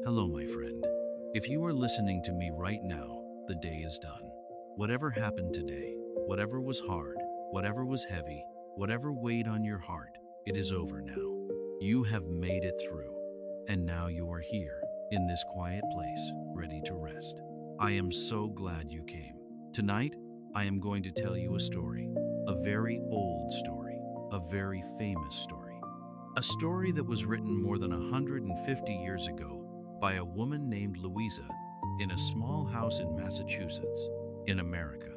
Hello, my friend. If you are listening to me right now, the day is done. Whatever happened today, whatever was hard, whatever was heavy, whatever weighed on your heart, it is over now. You have made it through. And now you are here, in this quiet place, ready to rest. I am so glad you came. Tonight, I am going to tell you a story. A very old story. A very famous story. A story that was written more than 150 years ago by a woman named Louisa in a small house in Massachusetts, in America.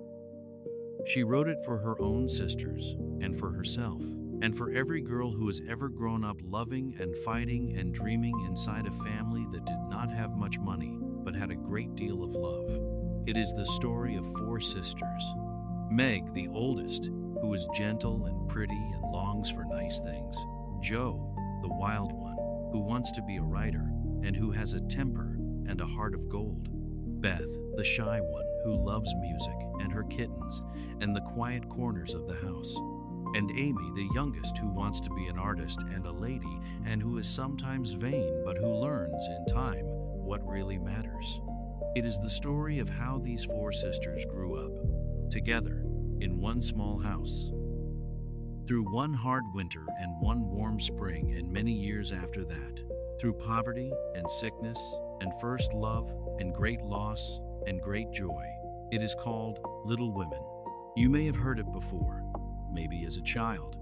She wrote it for her own sisters and for herself and for every girl who has ever grown up loving and fighting and dreaming inside a family that did not have much money but had a great deal of love. It is the story of four sisters. Meg, the oldest, who is gentle and pretty and longs for nice things. Jo, the wild one, who wants to be a writer and who has a temper and a heart of gold. Beth, the shy one, who loves music and her kittens and the quiet corners of the house. And Amy, the youngest, who wants to be an artist and a lady and who is sometimes vain but who learns in time what really matters. It is the story of how these four sisters grew up, together, in one small house. Through one hard winter and one warm spring and many years after that, through poverty and sickness and first love and great loss and great joy, it is called Little Women. You may have heard it before, maybe as a child,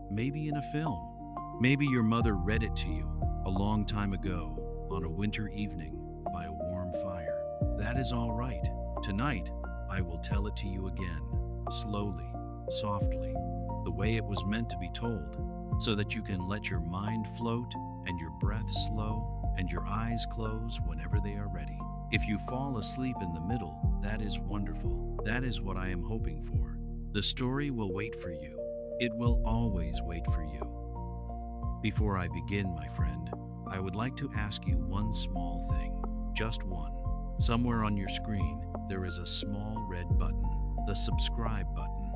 maybe in a film, maybe your mother read it to you a long time ago on a winter evening by a warm fire. That is all right. Tonight, I will tell it to you again, slowly, softly, the way it was meant to be told, so that you can let your mind float and your breath slow and your eyes close whenever they are ready. If you fall asleep in the middle, that is wonderful. That is what I am hoping for. The story will wait for you. It will always wait for you. Before I begin, my friend, I would like to ask you one small thing, just one. Somewhere on your screen, there is a small red button, the subscribe button.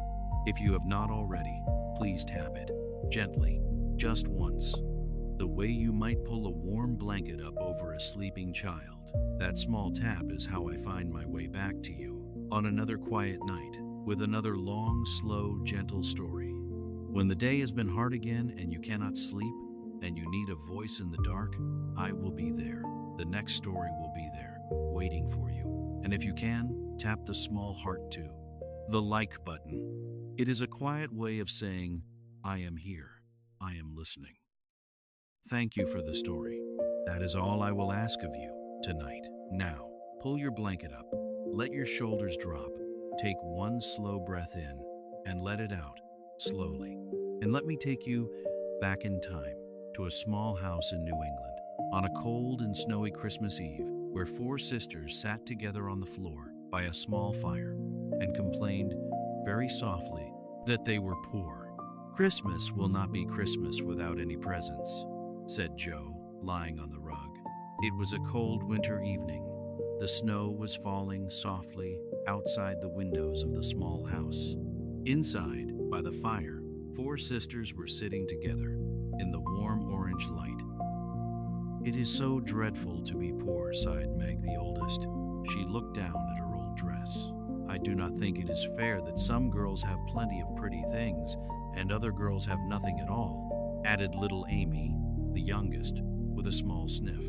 If you have not already, please tap it, gently, just once. The way you might pull a warm blanket up over a sleeping child. That small tap is how I find my way back to you on another quiet night with another long, slow, gentle story. When the day has been hard again and you cannot sleep and you need a voice in the dark, I will be there. The next story will be there, waiting for you. And if you can, tap the small heart too. The like button. It is a quiet way of saying, I am here. I am listening. Thank you for the story. That is all I will ask of you tonight. Now, pull your blanket up. Let your shoulders drop. Take one slow breath in and let it out slowly. And let me take you back in time to a small house in New England on a cold and snowy Christmas Eve where four sisters sat together on the floor by a small fire and complained very softly that they were poor. Christmas will not be Christmas without any presents, said Jo, lying on the rug. It was a cold winter evening. The snow was falling softly outside the windows of the small house. Inside, by the fire, four sisters were sitting together in the warm orange light. It is so dreadful to be poor, sighed Meg, the oldest. She looked down at her old dress. I do not think it is fair that some girls have plenty of pretty things and other girls have nothing at all, added little Amy, the youngest, with a small sniff.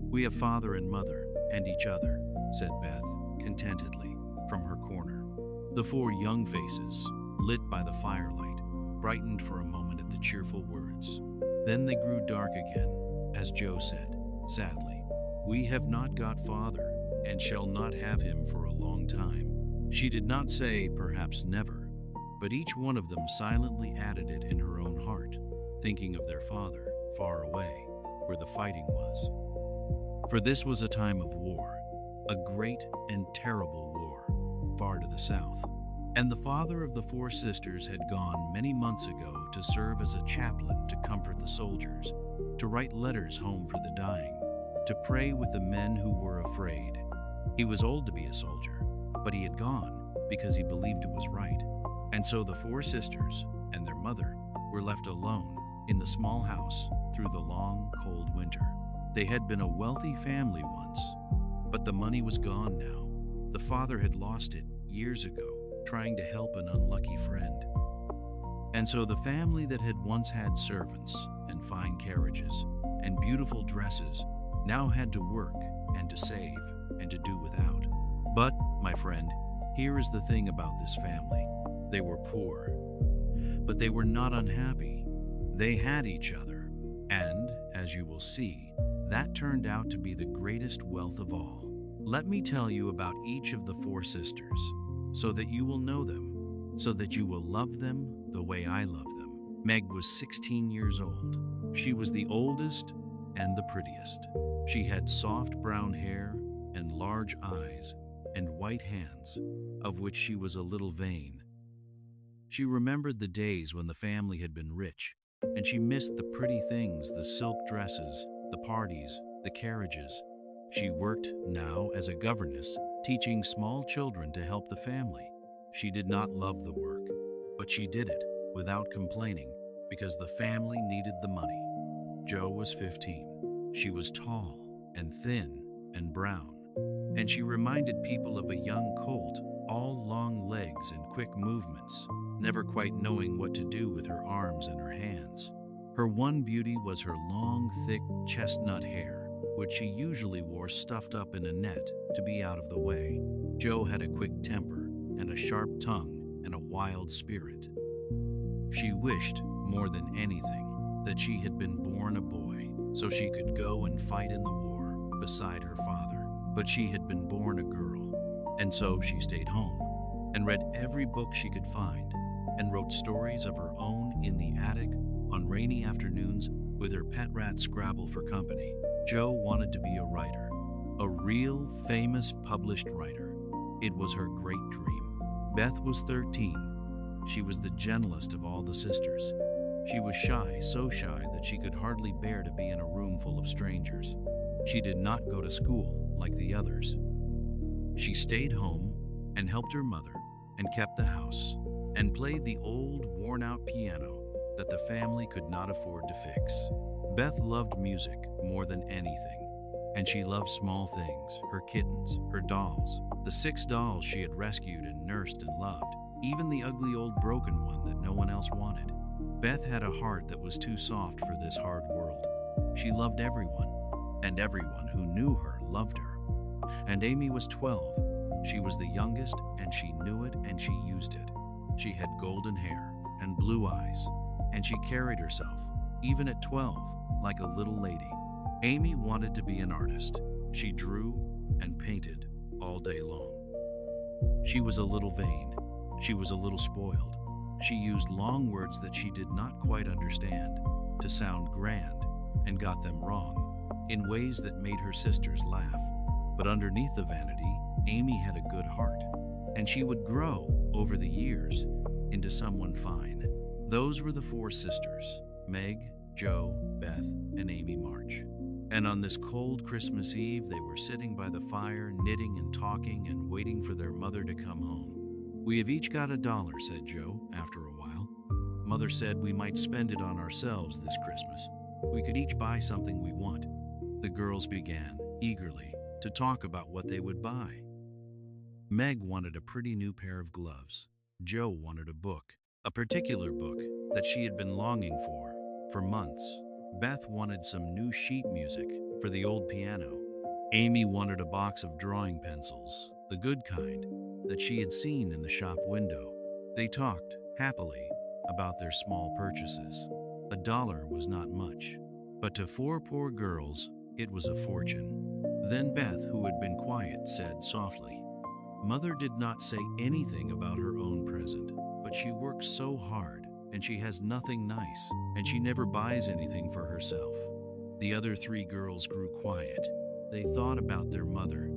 We have father and mother, and each other, said Beth, contentedly, from her corner. The four young faces, lit by the firelight, brightened for a moment at the cheerful words. Then they grew dark again, as Jo said, sadly, We have not got father, and shall not have him for a long time. She did not say, perhaps never, but each one of them silently added it in her own heart, thinking of their father, far away, where the fighting was. For this was a time of war, a great and terrible war, far to the south. And the father of the four sisters had gone many months ago to serve as a chaplain to comfort the soldiers, to write letters home for the dying, to pray with the men who were afraid. He was old to be a soldier, but he had gone because he believed it was right. And so the four sisters and their mother were left alone in the small house through the long, cold winter. They had been a wealthy family once, but the money was gone now. The father had lost it years ago, trying to help an unlucky friend. And so the family that had once had servants and fine carriages and beautiful dresses now had to work and to save and to do without. But, my friend, here is the thing about this family. They were poor, but they were not unhappy. They had each other, and, as you will see, that turned out to be the greatest wealth of all. Let me tell you about each of the four sisters, so that you will know them, so that you will love them the way I love them. Meg was 16 years old. She was the oldest and the prettiest. She had soft brown hair and large eyes and white hands, of which she was a little vain. She remembered the days when the family had been rich, and she missed the pretty things, the silk dresses, the parties, the carriages. She worked now as a governess, teaching small children to help the family. She did not love the work, but she did it without complaining because the family needed the money. Jo was 15. She was tall and thin and brown, and she reminded people of a young colt, all long legs and quick movements, never quite knowing what to do with her arms and her hands. Her one beauty was her long, thick chestnut hair, which she usually wore stuffed up in a net to be out of the way. Jo had a quick temper and a sharp tongue and a wild spirit. She wished, more than anything, that she had been born a boy so she could go and fight in the war beside her father. But she had been born a girl, and so she stayed home and read every book she could find and wrote stories of her own in the attic on rainy afternoons with her pet rat Scrabble for company. Jo wanted to be a writer, a real famous published writer. It was her great dream. Beth was 13. She was the gentlest of all the sisters. She was shy, so shy that she could hardly bear to be in a room full of strangers. She did not go to school like the others. She stayed home and helped her mother and kept the house and played the old, worn-out piano that the family could not afford to fix. Beth loved music more than anything, and she loved small things, her kittens, her dolls, the 6 dolls she had rescued and nursed and loved, even the ugly old broken one that no one else wanted. Beth had a heart that was too soft for this hard world. She loved everyone, and everyone who knew her loved her. And Amy was 12. She was the youngest, and she knew it and she used it. She had golden hair and blue eyes, and she carried herself, even at 12, like a little lady. Amy wanted to be an artist. She drew and painted all day long. She was a little vain. She was a little spoiled. She used long words that she did not quite understand to sound grand and got them wrong in ways that made her sisters laugh. But underneath the vanity, Amy had a good heart, and she would grow over the years into someone fine. Those were the 4 sisters, Meg, Jo, Beth, and Amy March. And on this cold Christmas Eve, they were sitting by the fire, knitting and talking and waiting for their mother to come home. "We have each got $1," said Jo after a while. "Mother said we might spend it on ourselves this Christmas. We could each buy something we want." The girls began, eagerly, to talk about what they would buy. Meg wanted a pretty new pair of gloves. Jo wanted a book, a particular book that she had been longing for months. Beth wanted some new sheet music for the old piano. Amy wanted a box of drawing pencils, the good kind that she had seen in the shop window. They talked, happily, about their small purchases. $1 was not much, but to 4 poor girls, it was a fortune. Then Beth, who had been quiet, said softly, "Mother did not say anything about her own present, but she works so hard, and she has nothing nice, and she never buys anything for herself." The other 3 girls grew quiet. They thought about their mother.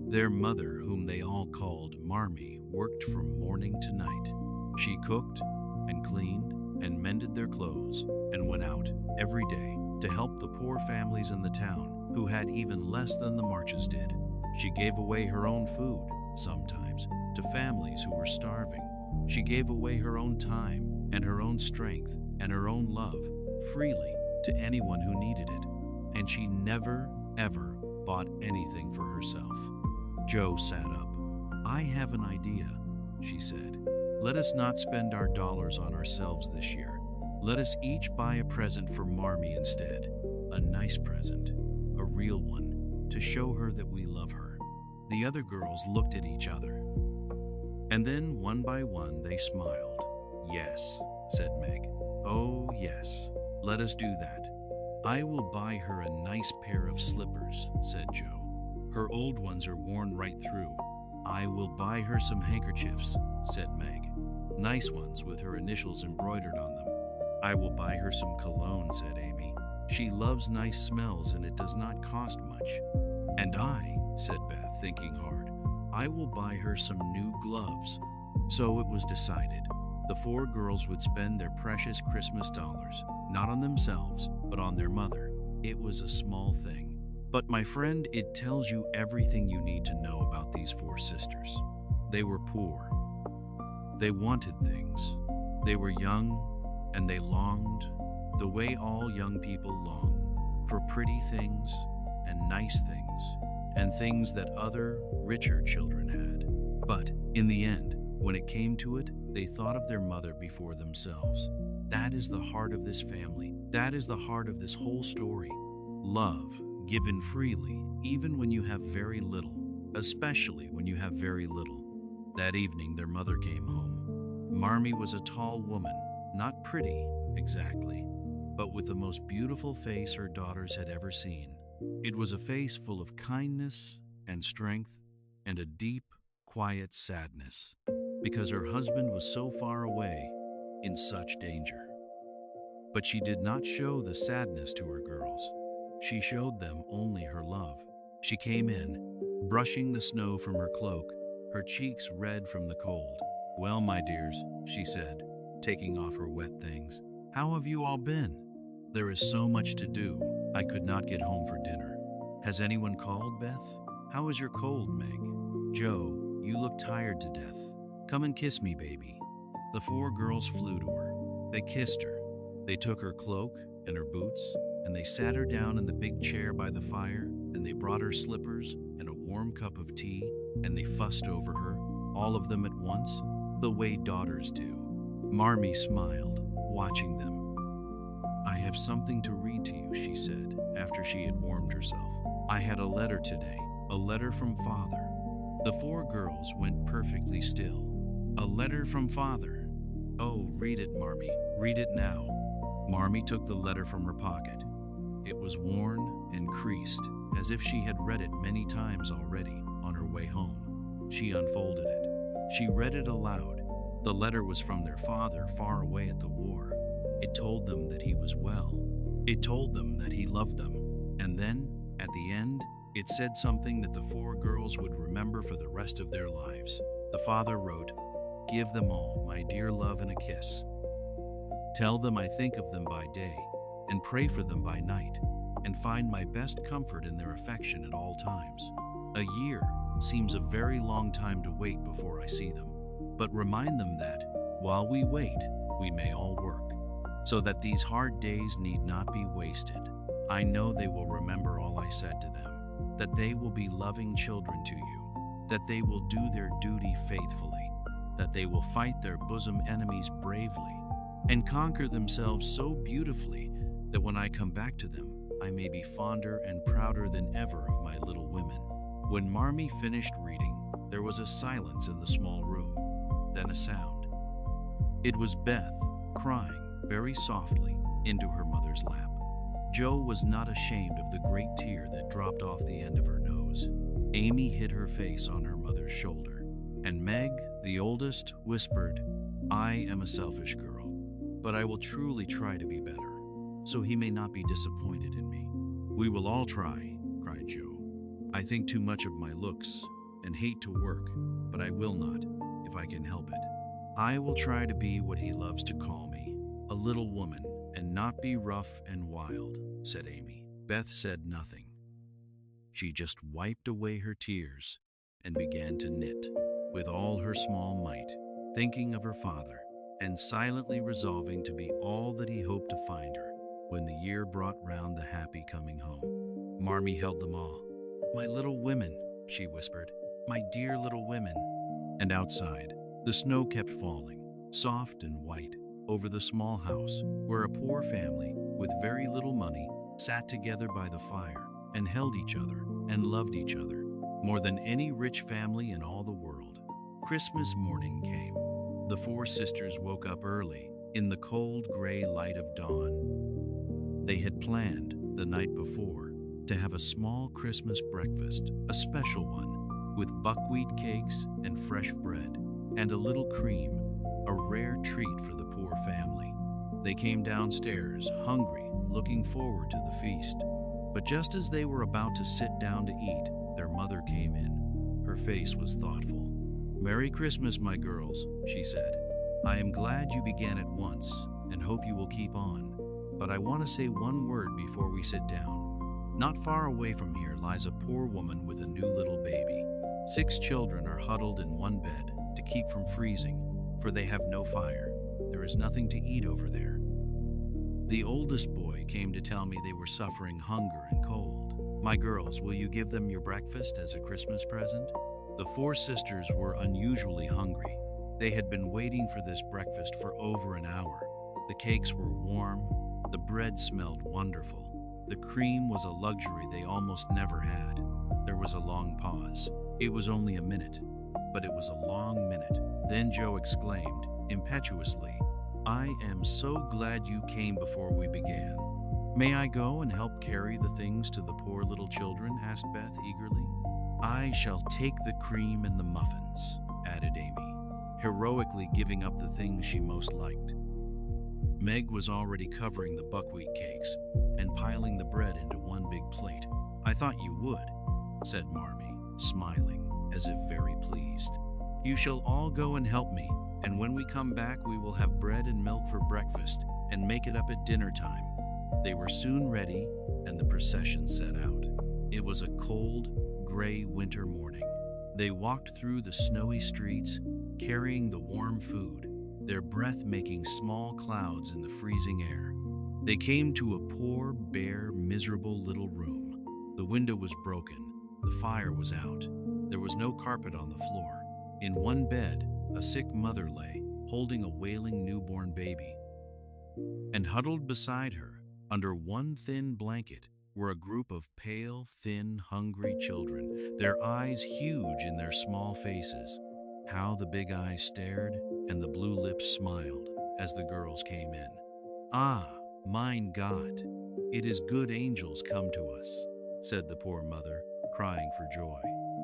Their mother, whom they all called Marmee, worked from morning to night. She cooked and cleaned and mended their clothes and went out every day to help the poor families in the town who had even less than the Marches did. She gave away her own food, sometimes, to families who were starving. She gave away her own time and her own strength and her own love freely to anyone who needed it. and she never, ever bought anything for herself. Jo sat up. "I have an idea," she said. "Let us not spend our dollars on ourselves this year. Let us each buy a present for Marmee instead. A nice present, a real one, to show her that we love her." The other girls looked at each other. And then, one by one, they smiled. "Yes," said Meg. "Oh, yes. Let us do that." "I will buy her a nice pair of slippers," said Jo. "Her old ones are worn right through." "I will buy her some handkerchiefs," said Meg. "Nice ones with her initials embroidered on them." "I will buy her some cologne," said Amy. "She loves nice smells and it does not cost much." "And I," said Beth, thinking hard, "I will buy her some new gloves." So it was decided. The 4 girls would spend their precious Christmas dollars, not on themselves, but on their mother. It was a small thing. But my friend, it tells you everything you need to know about these 4 sisters. They were poor. They wanted things. They were young, and they longed, the way all young people long, for pretty things and nice things, and things that other, richer children had. But in the end, when it came to it, they thought of their mother before themselves. That is the heart of this family. That is the heart of this whole story. Love, given freely, even when you have very little, especially when you have very little. That evening, their mother came home. Marmee was a tall woman, not pretty, exactly, but with the most beautiful face her daughters had ever seen. It was a face full of kindness and strength and a deep, quiet sadness, because her husband was so far away, in such danger. But she did not show the sadness to her girls. She showed them only her love. She came in, brushing the snow from her cloak, her cheeks red from the cold. "Well, my dears," she said, taking off her wet things, "how have you all been? There is so much to do. I could not get home for dinner. Has anyone called, Beth? How is your cold, Meg? Jo, you look tired to death. Come and kiss me, baby." The 4 girls flew to her. They kissed her. They took her cloak and her boots, and they sat her down in the big chair by the fire, and they brought her slippers and a warm cup of tea, and they fussed over her, all of them at once, the way daughters do. Marmee smiled, watching them. "I have something to read to you," she said, after she had warmed herself. "I had a letter today, a letter from Father." The 4 girls went perfectly still. "A letter from Father? Oh, read it, Marmee. Read it now." Marmee took the letter from her pocket. It was worn and creased, as if she had read it many times already on her way home. She unfolded it. She read it aloud. The letter was from their father far away at the war. It told them that he was well. It told them that he loved them. And then, at the end, it said something that the 4 girls would remember for the rest of their lives. The father wrote, "Give them all my dear love and a kiss. Tell them I think of them by day and pray for them by night, and find my best comfort in their affection at all times. A year seems a very long time to wait before I see them, but remind them that, while we wait, we may all work, so that these hard days need not be wasted. I know they will remember all I said to them, that they will be loving children to you, that they will do their duty faithfully, that they will fight their bosom enemies bravely, and conquer themselves so beautifully that when I come back to them, I may be fonder and prouder than ever of my little women." When Marmee finished reading, there was a silence in the small room, then a sound. It was Beth, crying very softly into her mother's lap. Jo was not ashamed of the great tear that dropped off the end of her nose. Amy hid her face on her mother's shoulder, and Meg, the oldest, whispered, "I am a selfish girl, but I will truly try to be better, so he may not be disappointed in me." "We will all try," cried Jo. "I think too much of my looks and hate to work, but I will not, if I can help it. I will try to be what he loves to call me, a little woman, and not be rough and wild," said Amy. Beth said nothing. She just wiped away her tears and began to knit with all her small might, thinking of her father and silently resolving to be all that he hoped to find her. when the year brought round the happy coming home. Marmee held them all. "My little women," she whispered, "my dear little women." And outside, the snow kept falling, soft and white, over the small house where a poor family with very little money sat together by the fire and held each other and loved each other more than any rich family in all the world. Christmas morning came. The four sisters woke up early in the cold gray light of dawn. They had planned the night before to have a small Christmas breakfast, a special one, with buckwheat cakes and fresh bread and a little cream, a rare treat for the poor family. They came downstairs, hungry, looking forward to the feast. But just as they were about to sit down to eat, their mother came in. Her face was thoughtful. "Merry Christmas, my girls," she said. "I am glad you began at once and hope you will keep on. But I want to say one word before we sit down. Not far away from here lies a poor woman with a new little baby. 6 children are huddled in one bed to keep from freezing, for they have no fire. There is nothing to eat over there. The oldest boy came to tell me they were suffering hunger and cold. My girls, will you give them your breakfast as a Christmas present?" The 4 sisters were unusually hungry. They had been waiting for this breakfast for over an hour. The cakes were warm, the bread smelled wonderful, the cream was a luxury they almost never had. There was a long pause. It was only a minute, but it was a long minute. Then Joe exclaimed, impetuously, "I am so glad you came before we began." "May I go and help carry the things to the poor little children?" asked Beth eagerly. "I shall take the cream and the muffins," added Amy, heroically giving up the things she most liked. Meg was already covering the buckwheat cakes and piling the bread into one big plate. "I thought you would," said Marmee, smiling, as if very pleased. "You shall all go and help me, and when we come back we will have bread and milk for breakfast and make it up at dinner time." They were soon ready, and the procession set out. It was a cold, gray winter morning. They walked through the snowy streets, carrying the warm food, their breath making small clouds in the freezing air. They came to a poor, bare, miserable little room. The window was broken. The fire was out. There was no carpet on the floor. In one bed, a sick mother lay, holding a wailing newborn baby. And huddled beside her, under one thin blanket, were a group of pale, thin, hungry children, their eyes huge in their small faces. How the big eyes stared and the blue lips smiled as the girls came in. "Ah, mein Gott, it is good angels come to us," said the poor mother, crying for joy.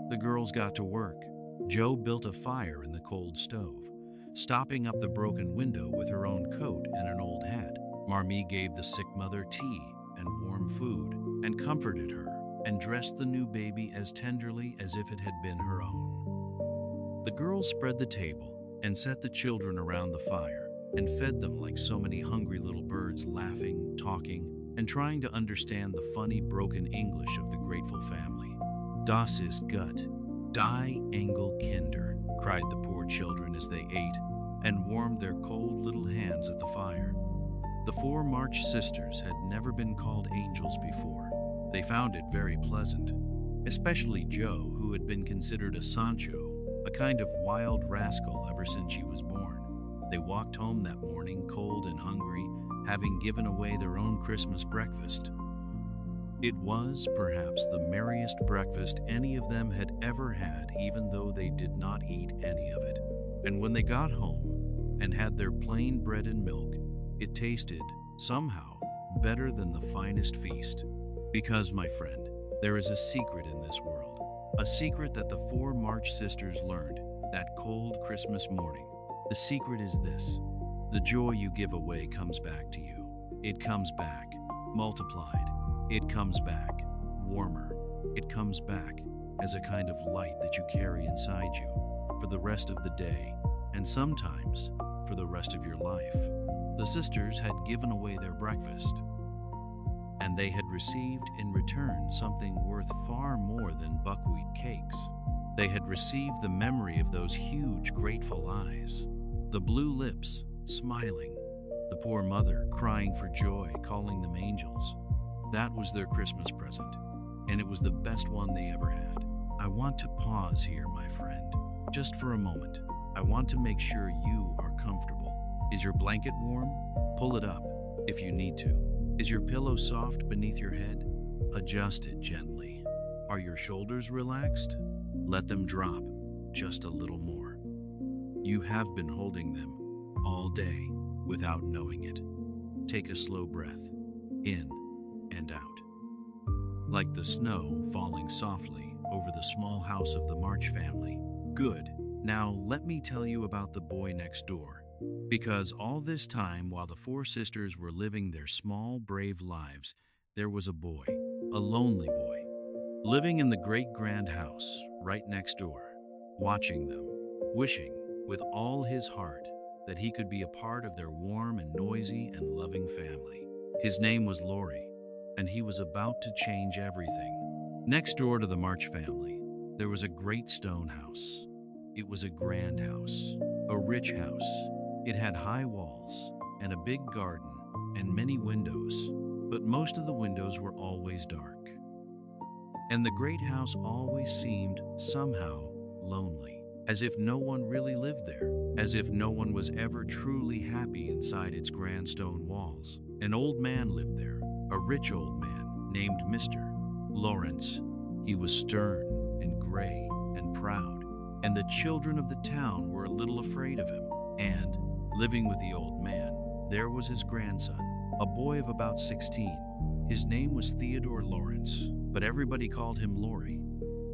The girls got to work. Joe built a fire in the cold stove, stopping up the broken window with her own coat and an old hat. Marmee gave the sick mother tea and warm food, and comforted her, and dressed the new baby as tenderly as if it had been her own. The girls spread the table and set the children around the fire, and fed them like so many hungry little birds, laughing, talking, and trying to understand the funny broken English of the grateful family. "Das ist gut, die Engel Kinder," cried the poor children as they ate, and warmed their cold little hands at the fire. The 4 March sisters had never been called angels before. They found it very pleasant, especially Joe, who had been considered a Sancho, a kind of wild rascal ever since she was born. They walked home that morning cold and hungry, having given away their own Christmas breakfast. It was, perhaps, the merriest breakfast any of them had ever had, even though they did not eat any of it. And when they got home and had their plain bread and milk, it tasted, somehow, better than the finest feast. Because, my friend, there is a secret in this world, a secret that the 4 March sisters learned that cold Christmas morning. The secret is this: the joy you give away comes back to you. It comes back, multiplied. It comes back, warmer. It comes back as a kind of light that you carry inside you for the rest of the day, and sometimes for the rest of your life. The sisters had given away their breakfast, and they had received in return something worth far more than buckwheat cakes. They had received the memory of those huge, grateful eyes, the blue lips, smiling, the poor mother crying for joy, calling them angels. That was their Christmas present, and it was the best one they ever had. I want to pause here, my friend, just for a moment. I want to make sure you are comfortable. Is your blanket warm? Pull it up if you need to. Is your pillow soft beneath your head? Adjust it gently. Are your shoulders relaxed? Let them drop just a little more. You have been holding them all day without knowing it. Take a slow breath in and out, like the snow falling softly over the small house of the March family. Good. Now let me tell you about the boy next door. Because all this time, while the four sisters were living their small, brave lives, there was a boy, a lonely boy, living in the great grand house right next door, watching them, wishing with all his heart that he could be a part of their warm and noisy and loving family. His name was Laurie, and he was about to change everything. Next door to the March family, there was a great stone house. It was a grand house, a rich house. It had high walls and a big garden and many windows, but most of the windows were always dark. And the great house always seemed somehow lonely, as if no one really lived there, as if no one was ever truly happy inside its grand stone walls. An old man lived there, a rich old man named Mr. Lawrence. He was stern and gray and proud, and the children of the town were a little afraid of him. And, living with the old man, there was his grandson, a boy of about 16. His name was Theodore Lawrence, but everybody called him Laurie.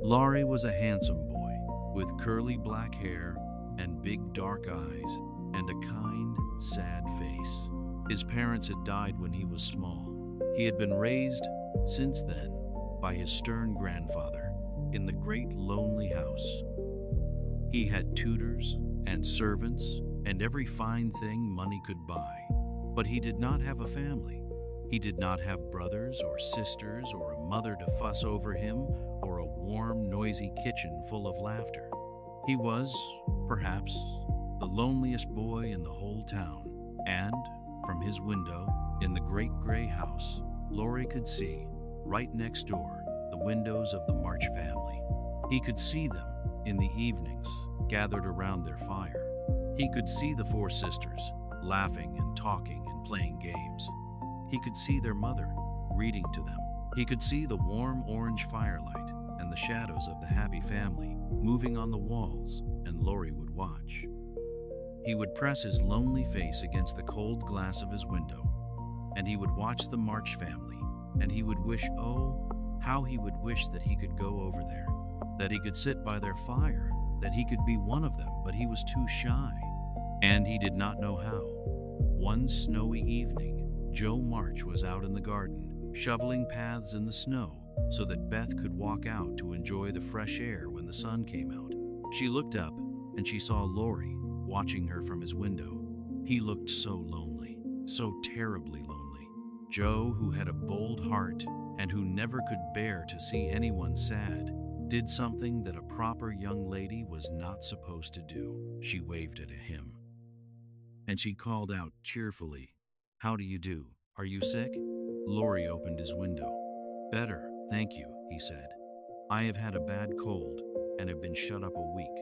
Laurie was a handsome boy, with curly black hair and big dark eyes and a kind, sad face. His parents had died when he was small. He had been raised, since then, by his stern grandfather in the great lonely house. He had tutors and servants and every fine thing money could buy, but he did not have a family. He did not have brothers or sisters or a mother to fuss over him or a warm, noisy kitchen full of laughter. He was, perhaps, the loneliest boy in the whole town, and from his window in the great gray house, Laurie could see, right next door, the windows of the March family. He could see them in the evenings, gathered around their fire. He could see the four sisters, laughing and talking and playing games. He could see their mother, reading to them. He could see the warm orange firelight and the shadows of the happy family moving on the walls, and Laurie would watch. He would press his lonely face against the cold glass of his window, and he would watch the March family, and he would wish, oh, how he would wish that he could go over there, that he could sit by their fire, that he could be one of them, but he was too shy, and he did not know how. One snowy evening, Joe March was out in the garden, shoveling paths in the snow so that Beth could walk out to enjoy the fresh air when the sun came out. She looked up, and she saw Laurie watching her from his window. He looked so lonely, so terribly lonely. Joe, who had a bold heart and who never could bear to see anyone sad, did something that a proper young lady was not supposed to do. She waved at him, and she called out cheerfully, "How do you do? Are you sick?" Laurie opened his window. "Better, thank you," he said. "I have had a bad cold and have been shut up a week."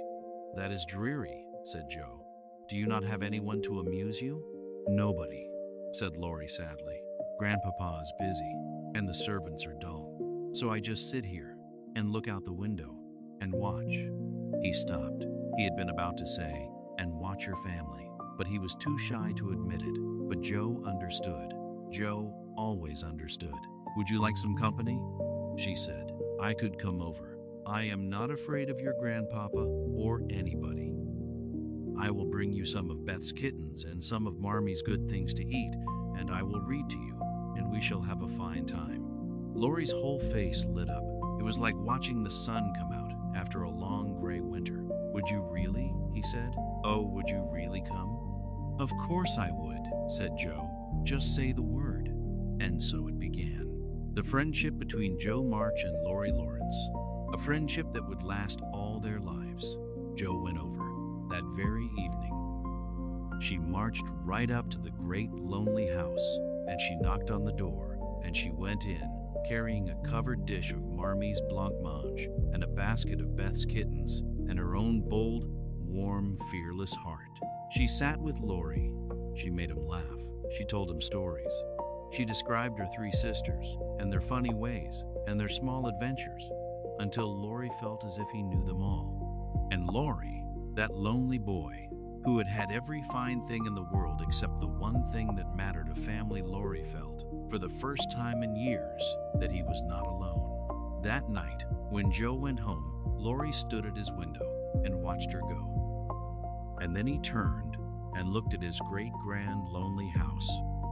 "That is dreary," said Joe. "Do you not have anyone to amuse you?" "Nobody," said Laurie sadly. "Grandpapa is busy, and the servants are dull. So I just sit here and look out the window and watch." He stopped. He had been about to say, "and watch your family," but he was too shy to admit it. But Joe understood. Joe always understood. "Would you like some company?" she said. "I could come over. I am not afraid of your grandpapa or anybody. I will bring you some of Beth's kittens and some of Marmy's good things to eat, and I will read to you, and we shall have a fine time." Laurie's whole face lit up. It was like watching the sun come out after a long gray winter. "Would you really?" he said. "Oh, would you really come?" "Of course I would," said Joe. "Just say the word." And so it began. The friendship between Joe March and Laurie Lawrence. A friendship that would last all their lives. Joe went over that very evening. She marched right up to the great lonely house, and she knocked on the door, and she went in, carrying a covered dish of Marmie's blancmange and a basket of Beth's kittens and her own bold, warm, fearless heart. She sat with Laurie. She made him laugh. She told him stories. She described her three sisters and their funny ways and their small adventures until Laurie felt as if he knew them all. And Laurie, that lonely boy who had had every fine thing in the world except the one thing that mattered to family, Laurie felt, for the first time in years, that he was not alone. That night, when Joe went home, Laurie stood at his window and watched her go. And then he turned and looked at his great, grand, lonely house,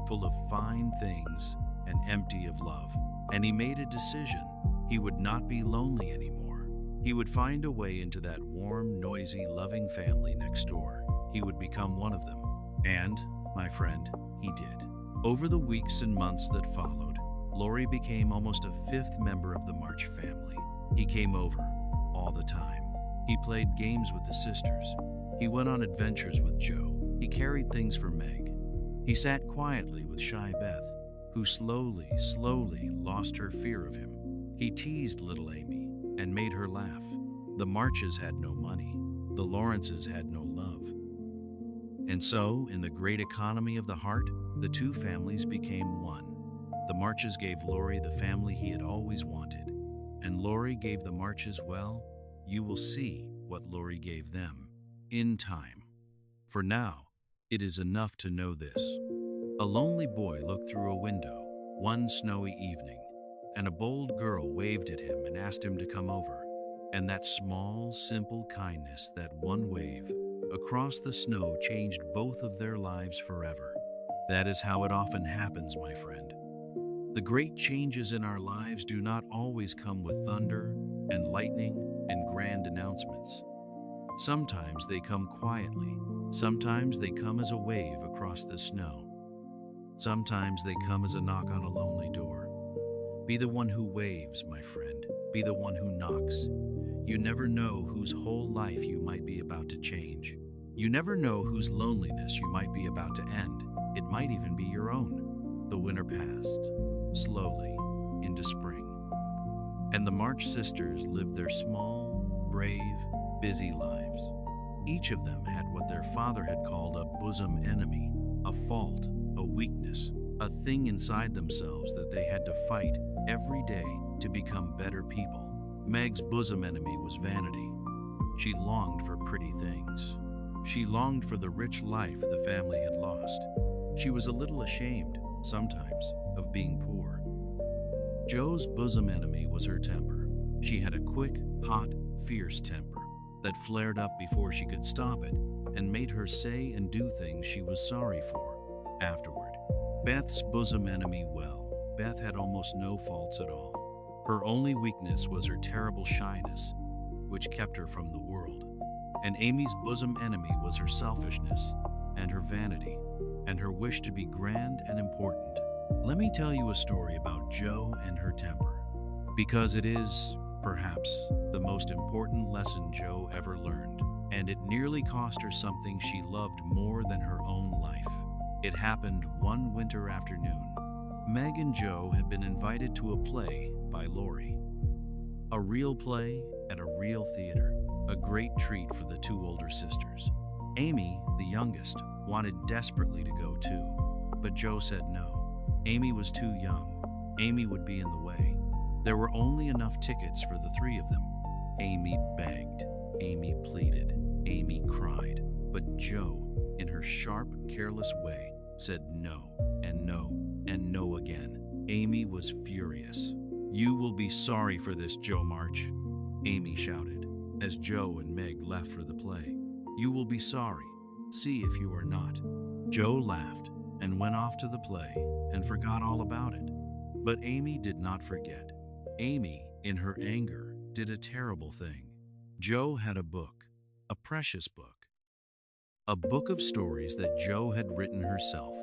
full of fine things and empty of love. And he made a decision. He would not be lonely anymore. He would find a way into that warm, noisy, loving family next door. He would become one of them. And, my friend, he did. Over the weeks and months that followed, Laurie became almost a fifth member of the March family. He came over all the time. He played games with the sisters. He went on adventures with Joe. He carried things for Meg. He sat quietly with shy Beth, who slowly lost her fear of him. He teased little Amy and made her laugh. The Marches had no money. The Lawrences had no love. And so, in the great economy of the heart, the two families became one. The Marches gave Laurie the family he had always wanted, and Laurie gave the Marches, well, you will see what Laurie gave them in time. For now, it is enough to know this. A lonely boy looked through a window one snowy evening, and a bold girl waved at him and asked him to come over. And that small, simple kindness, that one wave across the snow, changed both of their lives forever. That is how it often happens, my friend. The great changes in our lives do not always come with thunder and lightning and grand announcements. Sometimes they come quietly. Sometimes they come as a wave across the snow. Sometimes they come as a knock on a lonely door. Be the one who waves, my friend. Be the one who knocks. You never know whose whole life you might be about to change. You never know whose loneliness you might be about to end. It might even be your own. The winter passed, slowly, into spring. And the March sisters lived their small, brave, busy lives. Each of them had what their father had called a bosom enemy, a fault, a weakness, a thing inside themselves that they had to fight every day to become better people. Meg's bosom enemy was vanity. She longed for pretty things. She longed for the rich life the family had lost. She was a little ashamed, sometimes, of being poor. Joe's bosom enemy was her temper. She had a quick, hot, fierce temper that flared up before she could stop it and made her say and do things she was sorry for afterward. Beth's bosom enemy, well, Beth had almost no faults at all. Her only weakness was her terrible shyness, which kept her from the world. And Amy's bosom enemy was her selfishness and her vanity and her wish to be grand and important. Let me tell you a story about Joe and her temper, because it is, perhaps, the most important lesson Joe ever learned, and it nearly cost her something she loved more than her own life. It happened one winter afternoon. Meg and Joe had been invited to a play by Laurie. A real play at a real theater, a great treat for the two older sisters. Amy, the youngest, wanted desperately to go too, but Joe said no. Amy was too young. Amy would be in the way. There were only enough tickets for the three of them. Amy begged. Amy pleaded. Amy cried. But Joe, in her sharp, careless way, said no, and no, and no again. Amy was furious. "You will be sorry for this, Joe March," Amy shouted, as Joe and Meg left for the play. "You will be sorry. See if you are not." Joe laughed and went off to the play and forgot all about it. But Amy did not forget. Amy, in her anger, did a terrible thing. Joe had a book, a precious book. A book of stories that Joe had written herself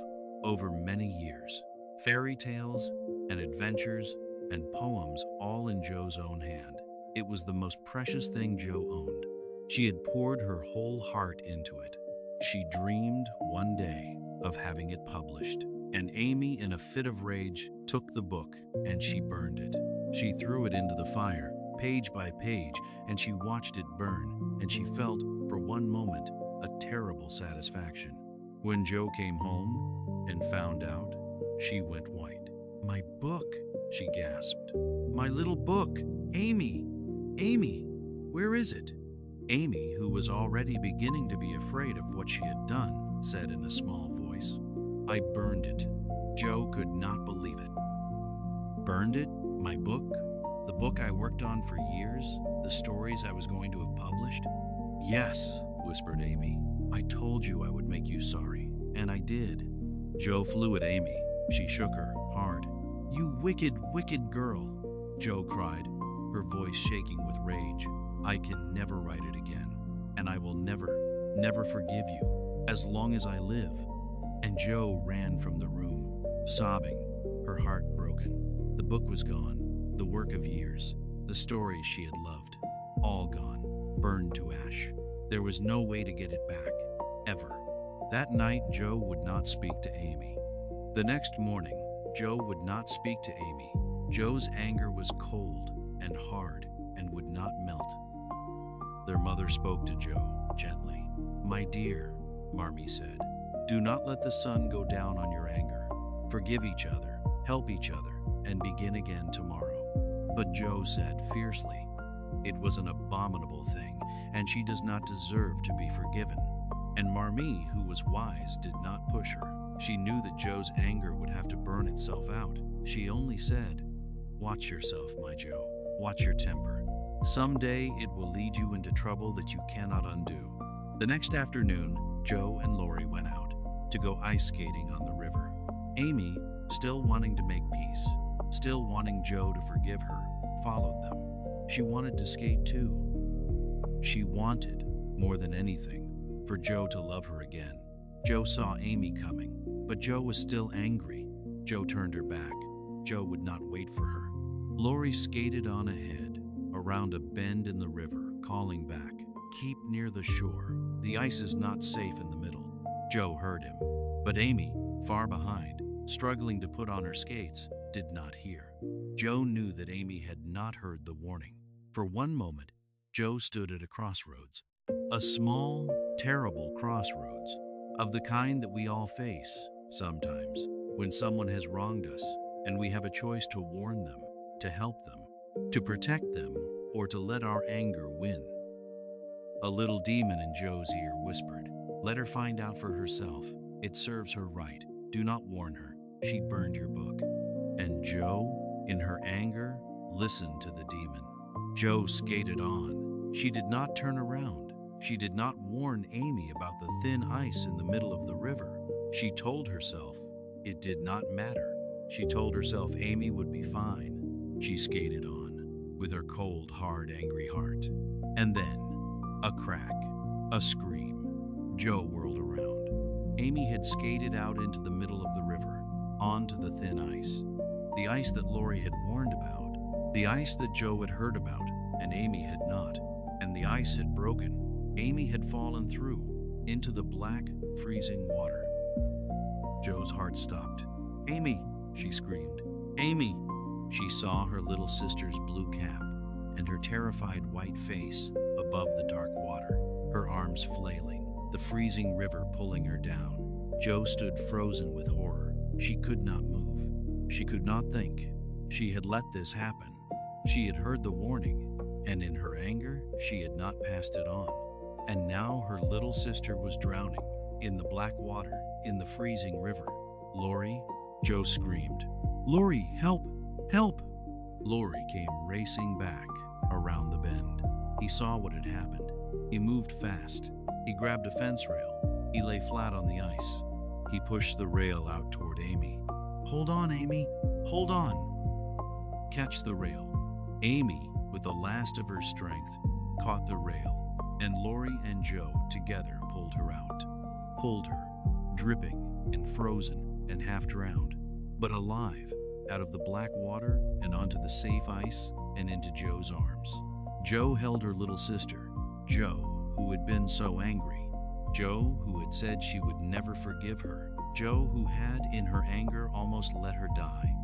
over many years. Fairy tales and adventures and poems, all in Joe's own hand. It was the most precious thing Joe owned. She had poured her whole heart into it. She dreamed one day of having it published, and Amy, in a fit of rage, took the book and she burned it. She threw it into the fire, page by page, and she watched it burn, and she felt, for one moment, a terrible satisfaction. When Joe came home and found out, she went white. "My book," she gasped. "My little book! Amy! Amy! Where is it?" Amy, who was already beginning to be afraid of what she had done, said in a small voice, "I burned it." Joe could not believe it. "Burned it? My book? The book I worked on for years? The stories I was going to have published?" "Yes," whispered Amy. "I told you I would make you sorry, and I did." Joe flew at Amy. She shook her hard. "You wicked, wicked girl," Joe cried, her voice shaking with rage. "I can never write it again, and I will never, never forgive you as long as I live." And Joe ran from the room, sobbing, her heart broken. The book was gone, the work of years, the stories she had loved, all gone, burned to ash. There was no way to get it back, ever. That night, Joe would not speak to Amy. The next morning, Joe would not speak to Amy. Joe's anger was cold and hard and would not melt. Their mother spoke to Joe gently. "My dear," Marmee said, "do not let the sun go down on your anger. Forgive each other, help each other, and begin again tomorrow." But Joe said fiercely, "It was an abominable thing, and she does not deserve to be forgiven." And Marmee, who was wise, did not push her. She knew that Joe's anger would have to burn itself out. She only said, "Watch yourself, my Joe. Watch your temper. Someday it will lead you into trouble that you cannot undo." The next afternoon, Joe and Lori went out to go ice skating on the river. Amy, still wanting to make peace, still wanting Joe to forgive her, followed them. She wanted to skate too. She wanted, more than anything, for Joe to love her again. Joe saw Amy coming, but Joe was still angry. Joe turned her back. Joe would not wait for her. Lori skated on ahead, around a bend in the river, calling back, "Keep near the shore. The ice is not safe in the middle." Joe heard him, but Amy, far behind, struggling to put on her skates, did not hear. Joe knew that Amy had not heard the warning. For one moment, Joe stood at a crossroads. A small, terrible crossroads, of the kind that we all face sometimes when someone has wronged us and we have a choice to warn them, to help them, to protect them, or to let our anger win. A little demon in Joe's ear whispered, "Let her find out for herself. It serves her right. Do not warn her. She burned your book." And Joe, in her anger, listened to the demon. Joe skated on. She did not turn around. She did not warn Amy about the thin ice in the middle of the river. She told herself it did not matter. She told herself Amy would be fine. She skated on, with her cold, hard, angry heart. And then, a crack, a scream. Joe whirled around. Amy had skated out into the middle of the river, onto the thin ice. The ice that Lori had warned about. The ice that Joe had heard about, and Amy had not. And the ice had broken. Amy had fallen through, into the black, freezing water. Joe's heart stopped. "Amy!" she screamed. "Amy!" She saw her little sister's blue cap and her terrified white face above the dark water, her arms flailing, the freezing river pulling her down. Joe stood frozen with horror. She could not move. She could not think. She had let this happen. She had heard the warning, and in her anger, she had not passed it on. And now her little sister was drowning, in the black water, in the freezing river. "Lori!" Joe screamed. "Lori, help! Help!" Lori came racing back, around the bend. He saw what had happened. He moved fast. He grabbed a fence rail. He lay flat on the ice. He pushed the rail out toward Amy. "Hold on, Amy! Hold on!" "Catch the rail." Amy, with the last of her strength, caught the rail, and Lori and Joe together pulled her out. Pulled her, dripping and frozen and half drowned, but alive, out of the black water and onto the safe ice and into Joe's arms. Joe held her little sister. Joe, who had been so angry, Joe, who had said she would never forgive her. Joe, who had, in her anger, almost let her die.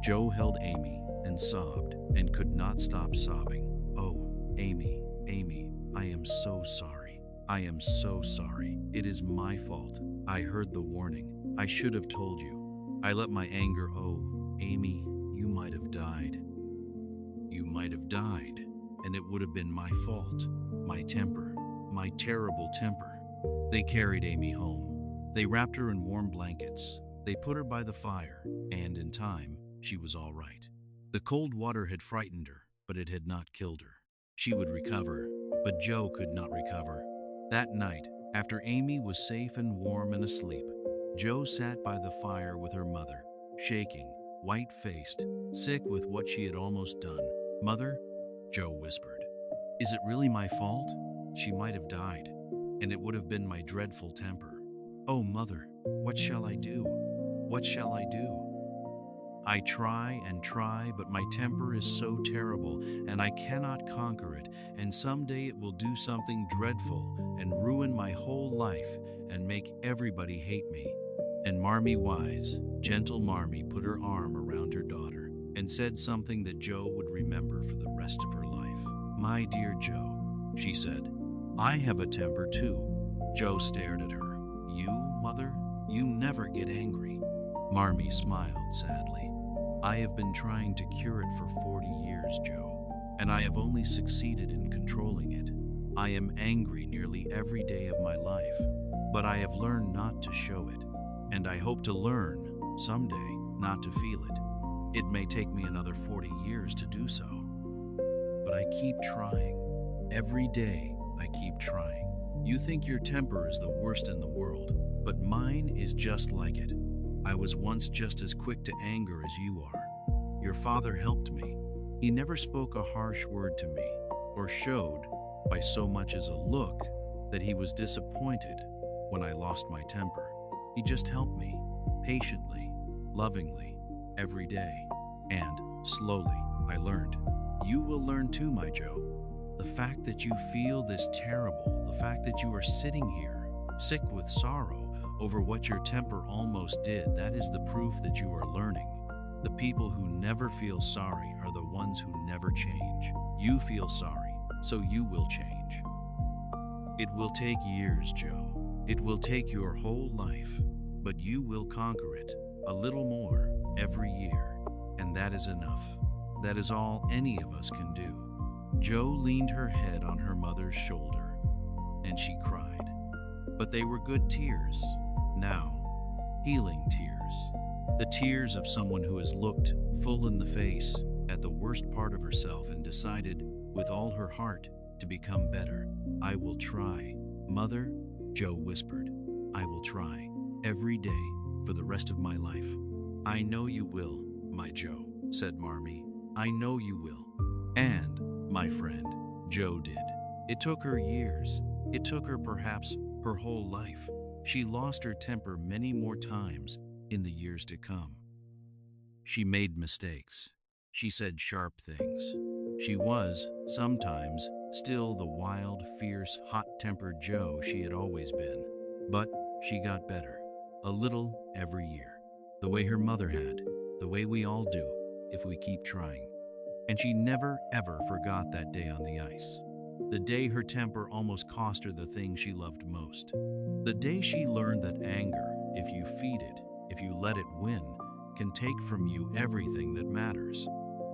Joe held Amy and sobbed and could not stop sobbing. "Oh, Amy, Amy, I am so sorry. I am so sorry. It is my fault. I heard the warning. I should have told you. I let my anger. Oh, Amy, you might have died. You might have died, and it would have been my fault. My temper, my terrible temper." They carried Amy home. They wrapped her in warm blankets. They put her by the fire, and in time, she was all right. The cold water had frightened her, but it had not killed her. She would recover, but Joe could not recover. That night, after Amy was safe and warm and asleep, Joe sat by the fire with her mother, shaking, white-faced, sick with what she had almost done. "Mother," Joe whispered, "is it really my fault? She might have died, and it would have been my dreadful temper. Oh, Mother, what shall I do? What shall I do? I try and try, but my temper is so terrible, and I cannot conquer it, and someday it will do something dreadful and ruin my whole life and make everybody hate me." And Marmee Wise, gentle Marmee, put her arm around her daughter and said something that Joe would remember for the rest of her life. "My dear Joe," she said, "I have a temper too." Joe stared at her. "You, Mother? You never get angry." Marmee smiled sadly. "I have been trying to cure it for 40 years, Joe, and I have only succeeded in controlling it. I am angry nearly every day of my life, but I have learned not to show it, and I hope to learn, someday, not to feel it. It may take me another 40 years to do so, but I keep trying. Every day, I keep trying. You think your temper is the worst in the world, but mine is just like it. I was once just as quick to anger as you are. Your father helped me. He never spoke a harsh word to me, or showed, by so much as a look, that he was disappointed when I lost my temper. He just helped me, patiently, lovingly, every day. And, slowly, I learned. You will learn too, my Joe. The fact that you feel this terrible, the fact that you are sitting here, sick with sorrow over what your temper almost did, that is the proof that you are learning. The people who never feel sorry are the ones who never change. You feel sorry, so you will change. It will take years, Joe. It will take your whole life, but you will conquer it, a little more, every year. And that is enough. That is all any of us can do. Joe leaned her head on her mother's shoulder, and she cried. But they were good tears, now, healing tears. The tears of someone who has looked full in the face at the worst part of herself and decided, with all her heart, to become better. "I will try, Mother," Joe whispered. "I will try, every day, for the rest of my life." "I know you will, my Joe," said Marmee. "I know you will." And, my friend, Joe did. It took her years. It took her perhaps her whole life. She lost her temper many more times in the years to come. She made mistakes. She said sharp things. She was, sometimes, still the wild, fierce, hot-tempered Joe she had always been. But she got better, a little every year. The way her mother had, the way we all do, if we keep trying. And she never, ever forgot that day on the ice. The day her temper almost cost her the thing she loved most. The day she learned that anger, if you feed it, if you let it win, can take from you everything that matters.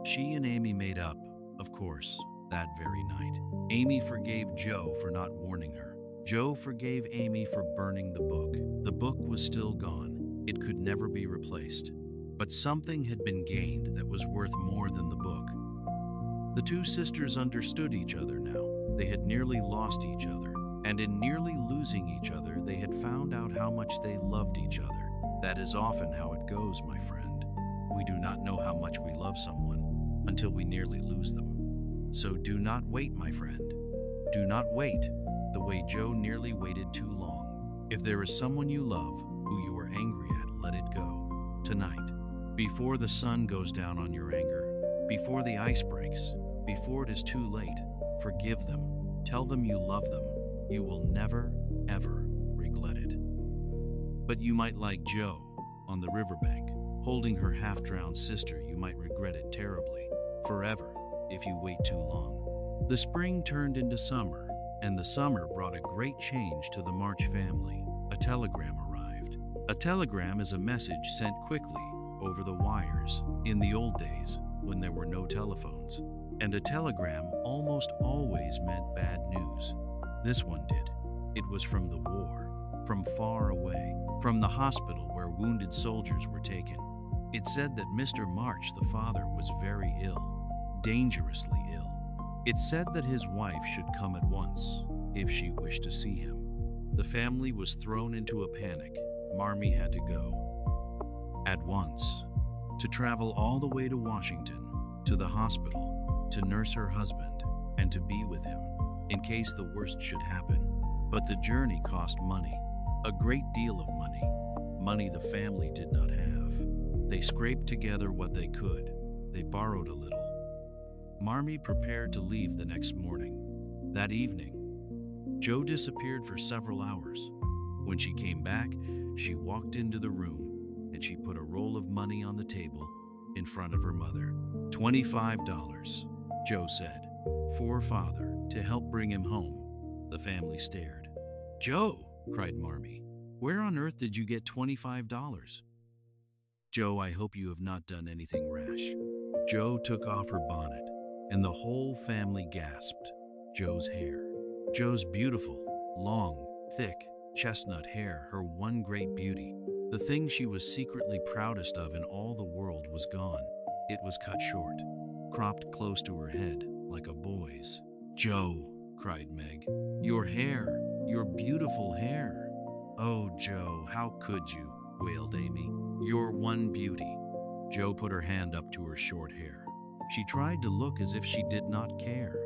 She and Amy made up, of course, that very night. Amy forgave Joe for not warning her. Joe forgave Amy for burning the book. The book was still gone. It could never be replaced. But something had been gained that was worth more than the book. The two sisters understood each other now. They had nearly lost each other, and in nearly losing each other, they had found out how much they loved each other. That is often how it goes, my friend. We do not know how much we love someone until we nearly lose them. So do not wait, my friend. Do not wait the way Joe nearly waited too long. If there is someone you love who you are angry at, let it go tonight. Before the sun goes down on your anger, before the ice breaks, before it is too late, forgive them. Tell them you love them. You will never, ever But you might like Joe on the riverbank, holding her half-drowned sister. You might regret it terribly, forever, if you wait too long. The spring turned into summer, and the summer brought a great change to the March family. A telegram arrived. A telegram is a message sent quickly over the wires in the old days when there were no telephones. And a telegram almost always meant bad news. This one did. It was from the war, from far away, from the hospital where wounded soldiers were taken. It said that Mr. March, the father, was very ill, dangerously ill. It said that his wife should come at once if she wished to see him. The family was thrown into a panic. Marmee had to go at once, to travel all the way to Washington, to the hospital, to nurse her husband, and to be with him, in case the worst should happen. But the journey cost money, a great deal of money, money the family did not have. They scraped together what they could. They borrowed a little. Marmee prepared to leave the next morning. That evening, Joe disappeared for several hours. When she came back, she walked into the room and she put a roll of money on the table in front of her mother. $25, Joe said, for father, to help bring him home. The family stared. Joe, cried Marmee, where on earth did you get $25? Joe, I hope you have not done anything rash. Joe took off her bonnet, and the whole family gasped. Joe's hair. Joe's beautiful, long, thick, chestnut hair, her one great beauty. The thing she was secretly proudest of in all the world was gone. It was cut short, cropped close to her head, like a boy's. Joe, cried Meg, your hair, your beautiful hair. Oh, Joe, how could you, wailed Amy. Your one beauty. Joe put her hand up to her short hair. She tried to look as if she did not care.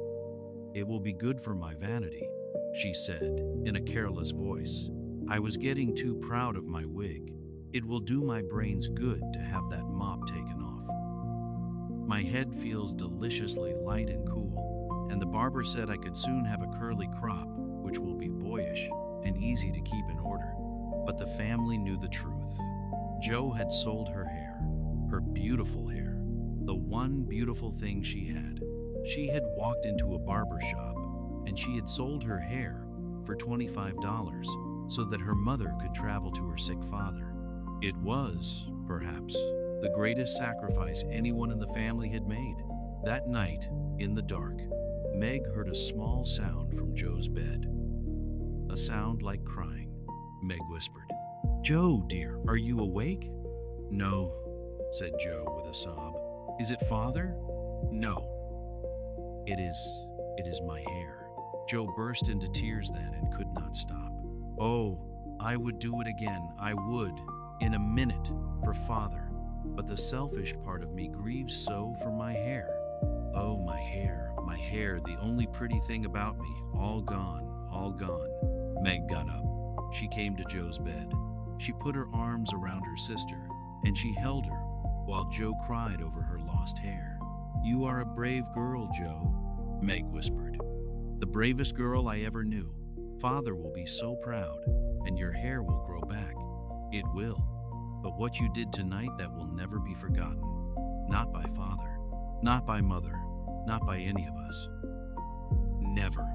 It will be good for my vanity, she said, in a careless voice. I was getting too proud of my wig. It will do my brains good to have that mop taken off. My head feels deliciously light and cool, and the barber said I could soon have a curly crop, which will be boyish and easy to keep in order. But the family knew the truth. Joe had sold her hair, her beautiful hair, the one beautiful thing she had. She had walked into a barber shop, and she had sold her hair for $25 so that her mother could travel to her sick father. It was, perhaps, the greatest sacrifice anyone in the family had made. That night, in the dark, Meg heard a small sound from Joe's bed. A sound like crying. Meg whispered, Joe, dear, are you awake? No, said Joe with a sob. Is it father? No. It is my hair. Joe burst into tears then and could not stop. Oh, I would do it again, I would, in a minute, for father. But the selfish part of me grieves so for my hair. Oh, my hair, the only pretty thing about me, all gone, all gone. Meg got up. She came to Joe's bed. She put her arms around her sister, and she held her, while Joe cried over her lost hair. You are a brave girl, Joe, Meg whispered. The bravest girl I ever knew. Father will be so proud, and your hair will grow back. It will. But what you did tonight, that will never be forgotten. Not by father, not by mother, not by any of us. Never.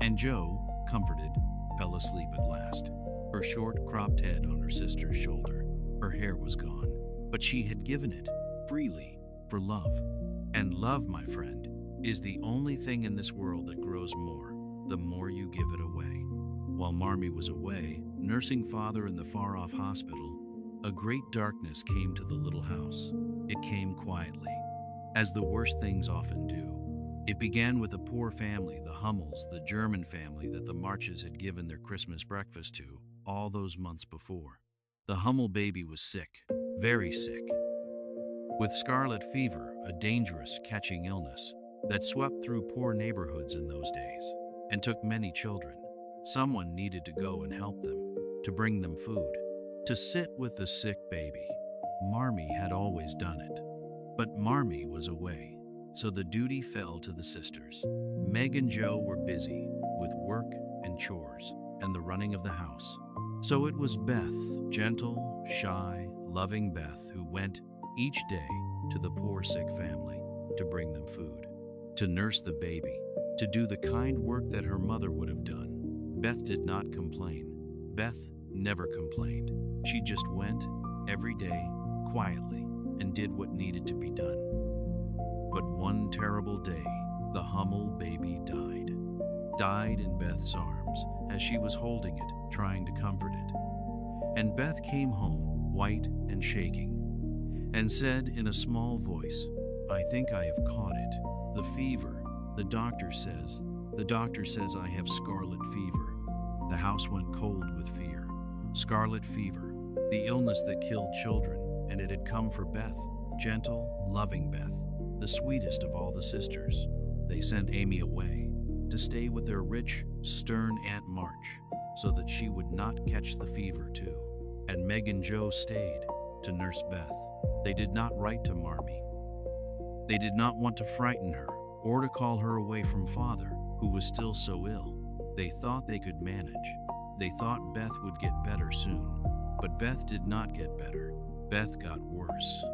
And Joe, comforted, fell asleep at last, her short, cropped head on her sister's shoulder. Her hair was gone, but she had given it, freely, for love. And love, my friend, is the only thing in this world that grows more, the more you give it away. While Marmee was away, nursing father in the far-off hospital, a great darkness came to the little house. It came quietly, as the worst things often do. It began with a poor family, the Hummels, the German family that the Marches had given their Christmas breakfast to all those months before. The Hummel baby was sick, very sick, with scarlet fever, a dangerous catching illness that swept through poor neighborhoods in those days and took many children. Someone needed to go and help them, to bring them food, to sit with the sick baby. Marmee had always done it, but Marmee was away, so the duty fell to the sisters. Meg and Joe were busy with work and chores and the running of the house. So it was Beth, gentle, shy, loving Beth, who went each day to the poor sick family to bring them food, to nurse the baby, to do the kind work that her mother would have done. Beth did not complain. Beth never complained. She just went every day quietly and did what needed to be done. But one terrible day, the Hummel baby died. Died in Beth's arms as she was holding it, trying to comfort it. And Beth came home, white and shaking, and said in a small voice, "I think I have caught it. The fever. The doctor says I have scarlet fever." The house went cold with fear. Scarlet fever, the illness that killed children, and it had come for Beth, gentle, loving Beth, the sweetest of all the sisters. They sent Amy away to stay with their rich, stern Aunt March so that she would not catch the fever too. And Meg and Joe stayed to nurse Beth. They did not write to Marmee. They did not want to frighten her or to call her away from Father, who was still so ill. They thought they could manage. They thought Beth would get better soon. But Beth did not get better. Beth got worse.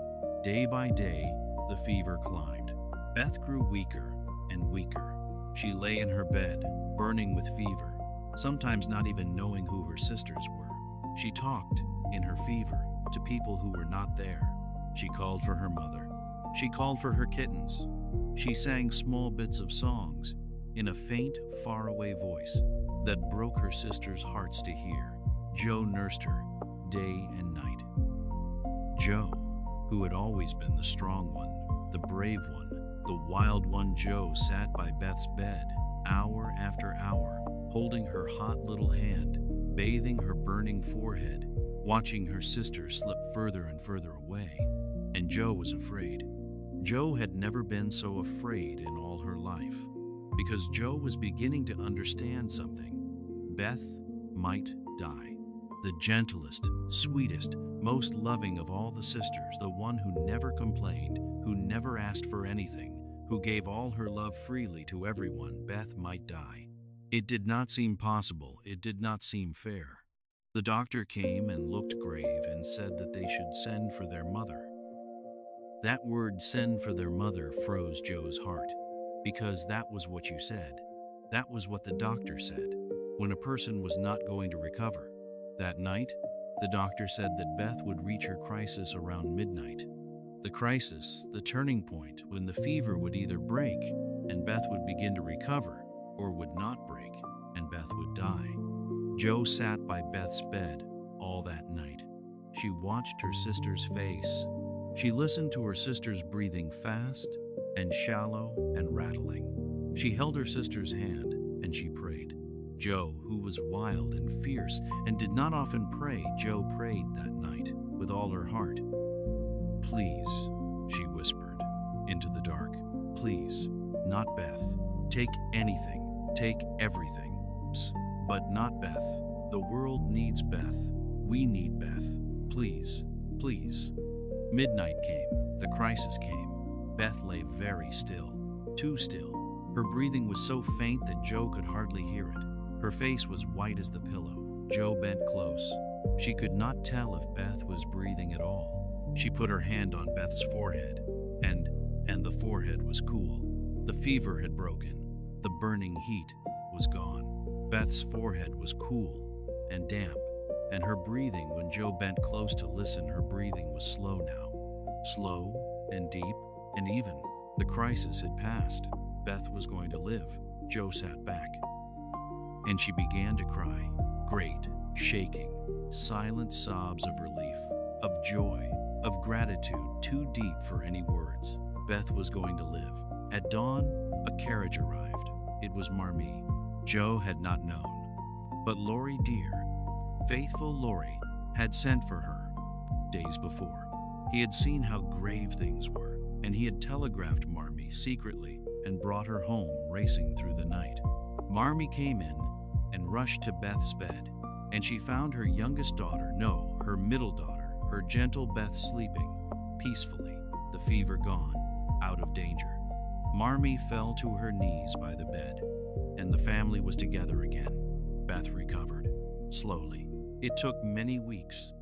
Day by day, the fever climbed. Beth grew weaker and weaker. She lay in her bed, burning with fever, sometimes not even knowing who her sisters were. She talked, in her fever, to people who were not there. She called for her mother. She called for her kittens. She sang small bits of songs in a faint, faraway voice that broke her sisters' hearts to hear. Joe nursed her day and night. Joe, who had always been the strong one, the brave one, the wild one, Joe sat by Beth's bed, hour after hour, holding her hot little hand, bathing her burning forehead, watching her sister slip further and further away. And Joe was afraid. Joe had never been so afraid in all her life, because Joe was beginning to understand something. Beth might die. The gentlest, sweetest, most loving of all the sisters, the one who never complained, who never asked for anything, who gave all her love freely to everyone, Beth might die. It did not seem possible. It did not seem fair. The doctor came and looked grave and said that they should send for their mother. That word, send for their mother, froze Joe's heart, because that was what you said. That was what the doctor said when a person was not going to recover. That night, the doctor said that Beth would reach her crisis around midnight. The crisis, the turning point, when the fever would either break and Beth would begin to recover, or would not break and Beth would die. Joe sat by Beth's bed all that night. She watched her sister's face. She listened to her sister's breathing fast and shallow and rattling. She held her sister's hand and she prayed. Joe, who was wild and fierce and did not often pray, Joe prayed that night with all her heart. "Please," she whispered into the dark, "please, not Beth. Take anything, take everything, but not Beth. The world needs Beth. We need Beth. Please, please." Midnight came. The crisis came. Beth lay very still, too still. Her breathing was so faint that Joe could hardly hear it. Her face was white as the pillow. Joe bent close. She could not tell if Beth was breathing at all. She put her hand on Beth's forehead, and the forehead was cool. The fever had broken. The burning heat was gone. Beth's forehead was cool and damp, and her breathing, when Joe bent close to listen, her breathing was slow now. Slow and deep and even. The crisis had passed. Beth was going to live. Joe sat back, and she began to cry. Great, shaking, silent sobs of relief, of joy, of gratitude, too deep for any words. Beth was going to live. At dawn, a carriage arrived. It was Marmee. Joe had not known. But Laurie dear, faithful Laurie, had sent for her days before. He had seen how grave things were, and he had telegraphed Marmee secretly and brought her home racing through the night. Marmee came in and rushed to Beth's bed, and she found her youngest daughter, no, her middle daughter, her gentle Beth, sleeping peacefully, the fever gone, out of danger. Marmee fell to her knees by the bed, and the family was together again. Beth recovered, slowly, It took many weeks.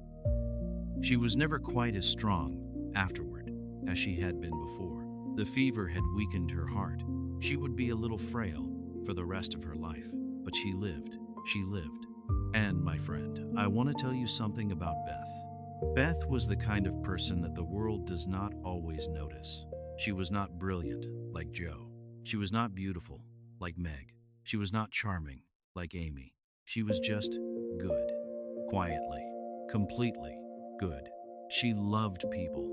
She was never quite as strong afterward as she had been before. The fever had weakened her heart. She would be a little frail for the rest of her life, but she lived. She lived. And, my friend, I want to tell you something about Beth. Beth was the kind of person that the world does not always notice. She was not brilliant like Joe. She was not beautiful like Meg. She was not charming like Amy. She was just good. Quietly, completely good. She loved people.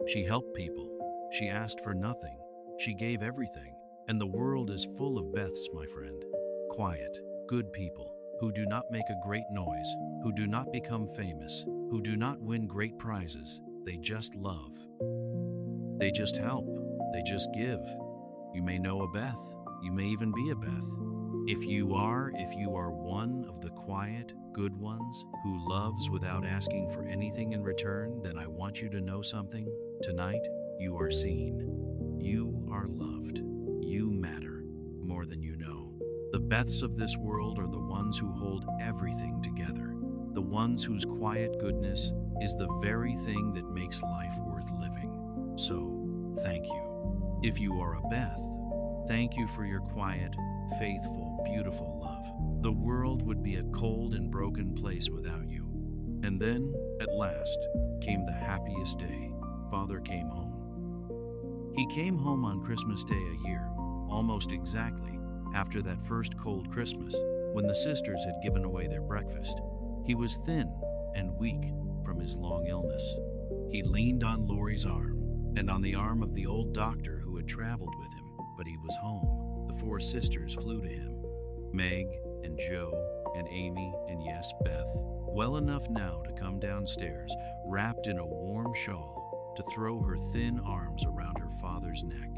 She helped people. She asked for nothing. She gave everything. And the world is full of Beths, my friend. Quiet, good people who do not make a great noise, who do not become famous, who do not win great prizes. They just love. They just help. They just give. You may know a Beth. You may even be a Beth. If you are one of the quiet, good ones who loves without asking for anything in return, then I want you to know something. Tonight, you are seen. You are loved. You matter more than you know. The Beths of this world are the ones who hold everything together. The ones whose quiet goodness is the very thing that makes life worth living. So, thank you. If you are a Beth, thank you for your quiet, faithful, beautiful love. The world would be a cold and broken place without you. And then, at last, came the happiest day. Father came home. He came home on Christmas Day a year, almost exactly after that first cold Christmas, when the sisters had given away their breakfast. He was thin and weak from his long illness. He leaned on Lori's arm and on the arm of the old doctor who had traveled with him, but he was home. The four sisters flew to him. Meg and Joe and Amy and yes, Beth, well enough now to come downstairs, wrapped in a warm shawl, to throw her thin arms around her father's neck.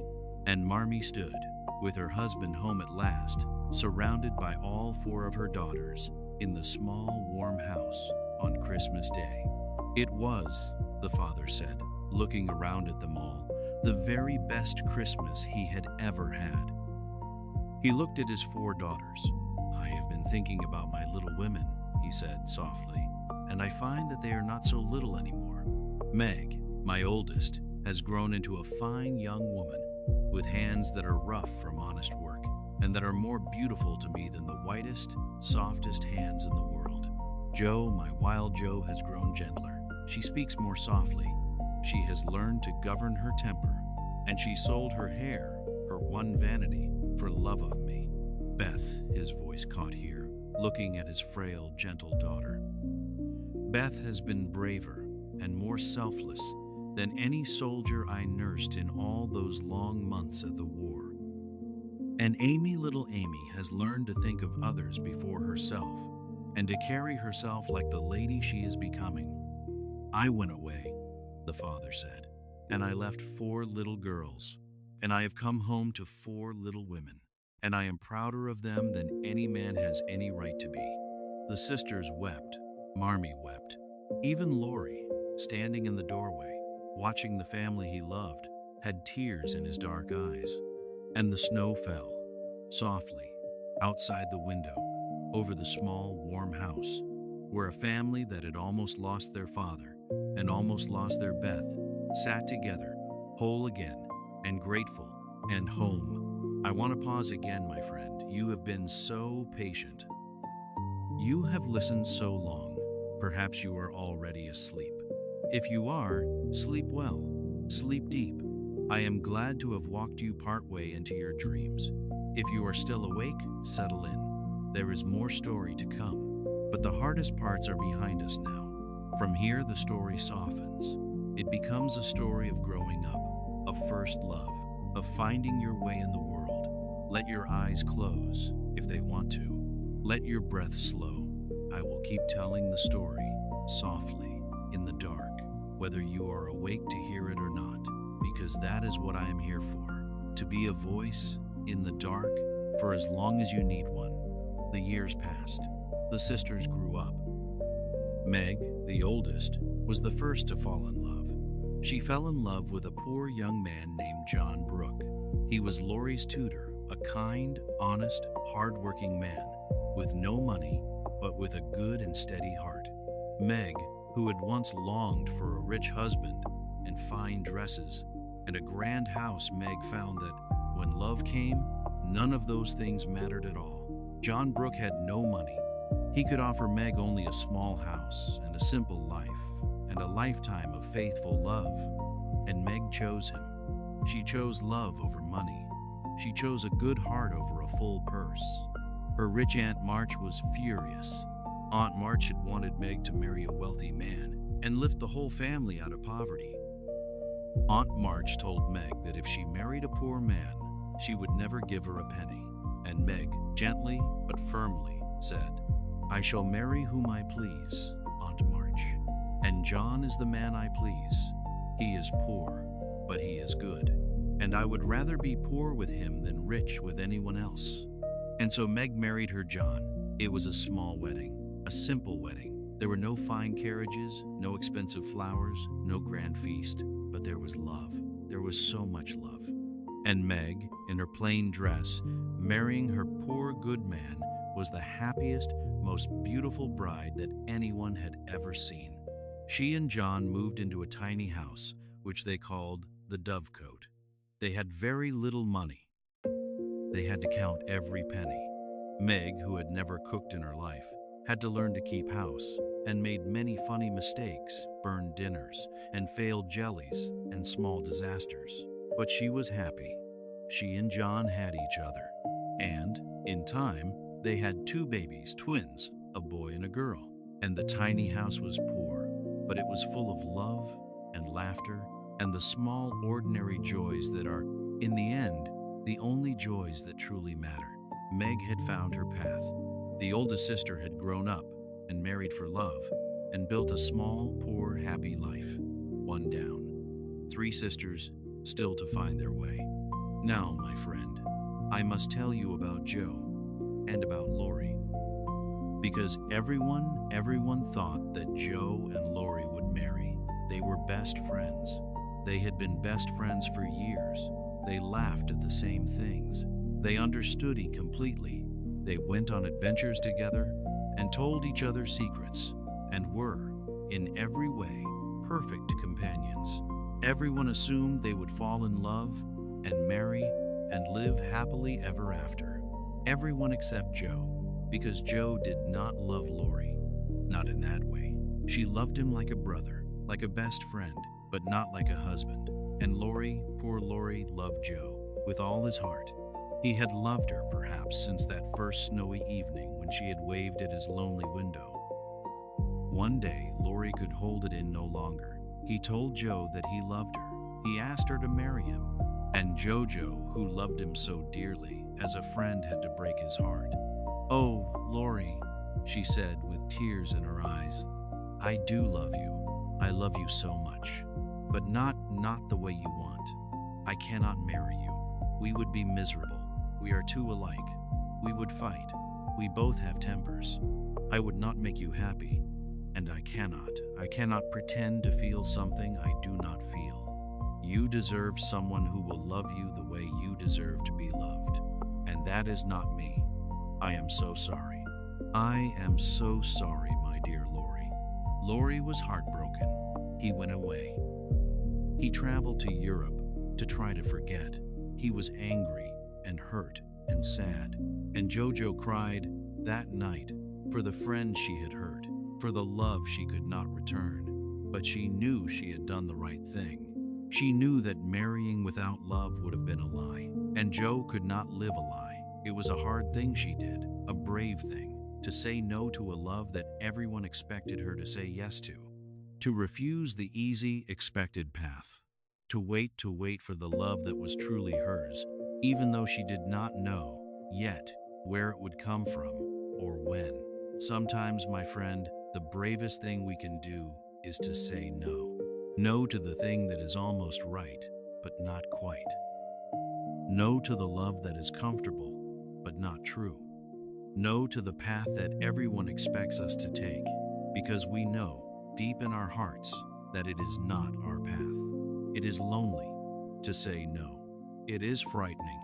And Marmee stood, with her husband home at last, surrounded by all four of her daughters, in the small, warm house on Christmas Day. It was, the father said, looking around at them all, the very best Christmas he had ever had. He looked at his four daughters. "I have been thinking about my little women," he said softly, "and I find that they are not so little anymore. Meg, my oldest, has grown into a fine young woman with hands that are rough from honest work and that are more beautiful to me than the whitest, softest hands in the world. Joe, my wild Joe, has grown gentler. She speaks more softly. She has learned to govern her temper, and she sold her hair, her one vanity, for love of me." Beth, his voice caught here, looking at his frail, gentle daughter. Beth has been braver and more selfless than any soldier I nursed in all those long months at the war. And Amy, little Amy, has learned to think of others before herself and to carry herself like the lady she is becoming. I went away, the father said, and I left 4 little girls, and I have come home to 4 little women, and I am prouder of them than any man has any right to be. The sisters wept. Marmee wept. Even Lori, standing in the doorway, watching the family he loved, had tears in his dark eyes. And the snow fell, softly, outside the window, over the small, warm house, where a family that had almost lost their father and almost lost their Beth sat together, whole again, and grateful, and home. I want to pause again, my friend. You have been so patient. You have listened so long. Perhaps you are already asleep. If you are, sleep well, sleep deep. I am glad to have walked you partway into your dreams. If you are still awake, settle in. There is more story to come, but the hardest parts are behind us now. From here, the story softens. It becomes a story of growing up, of first love, of finding your way in the world. Let your eyes close if they want to. Let your breath slow. I will keep telling the story, softly, in the dark, whether you are awake to hear it or not. Because that is what I am here for, to be a voice in the dark for as long as you need one. The years passed. The sisters grew up. Meg, the oldest, was the first to fall in love. She fell in love with a poor young man named John Brooke. He was Lori's tutor, a kind, honest, hard-working man with no money, but with a good and steady heart. Meg, who had once longed for a rich husband and fine dresses and a grand house, Meg found that when love came, none of those things mattered at all. John Brooke had no money. He could offer Meg only a small house and a simple life and a lifetime of faithful love. And Meg chose him. She chose love over money. She chose a good heart over a full purse. Her rich Aunt March was furious. Aunt March had wanted Meg to marry a wealthy man and lift the whole family out of poverty. Aunt March told Meg that if she married a poor man, she would never give her a penny. And Meg, gently but firmly, said, "I shall marry whom I please, Aunt March. And John is the man I please. He is poor, but he is good. And I would rather be poor with him than rich with anyone else." And so Meg married her John. It was a small wedding, a simple wedding. There were no fine carriages, no expensive flowers, no grand feast, but there was love. There was so much love. And Meg, in her plain dress, marrying her poor good man, was the happiest, most beautiful bride that anyone had ever seen. She and John moved into a tiny house, which they called the Dovecote. They had very little money. They had to count every penny. Meg, who had never cooked in her life, had to learn to keep house and made many funny mistakes, burned dinners, and failed jellies and small disasters. But she was happy. She and John had each other. And, in time, they had 2 babies, twins, a boy and a girl. And the tiny house was poor, but it was full of love and laughter and the small, ordinary joys that are, in the end, the only joys that truly matter. Meg had found her path. The oldest sister had grown up and married for love and built a small, poor, happy life. One down. 3 sisters still to find their way. Now, my friend, I must tell you about Joe and about Lori. Because everyone thought that Joe and Lori would marry. They were best friends. They had been best friends for years. They laughed at the same things. They understood completely. They went on adventures together and told each other secrets and were, in every way, perfect companions. Everyone assumed they would fall in love and marry and live happily ever after. Everyone except Joe, because Joe did not love Lori. Not in that way. She loved him like a brother, like a best friend, but not like a husband. And Lori, poor Lori, loved Joe with all his heart. He had loved her, perhaps, since that first snowy evening when she had waved at his lonely window. One day, Lori could hold it in no longer. He told Joe that he loved her. He asked her to marry him. And Jojo, who loved him so dearly, as a friend had to break his heart. "Oh, Lori," she said with tears in her eyes, "I do love you. I love you so much. But not the way you want. I cannot marry you. We would be miserable. We are too alike. We would fight. We both have tempers. I would not make you happy. And I cannot pretend to feel something I do not feel. You deserve someone who will love you the way you deserve to be loved. And that is not me. I am so sorry. I am so sorry, my dear Lori." Lori was heartbroken. He went away. He traveled to Europe to try to forget. He was angry and hurt and sad. And Jojo cried that night for the friend she had hurt, for the love she could not return. But she knew she had done the right thing. She knew that marrying without love would have been a lie, and Joe could not live a lie. It was a hard thing she did, a brave thing, to say no to a love that everyone expected her to say yes to refuse the easy, expected path, to wait for the love that was truly hers, even though she did not know yet where it would come from or when. Sometimes, my friend, the bravest thing we can do is to say no. No to the thing that is almost right, but not quite. No to the love that is comfortable, but not true. No to the path that everyone expects us to take, because we know, deep in our hearts, that it is not our path. It is lonely to say no. It is frightening.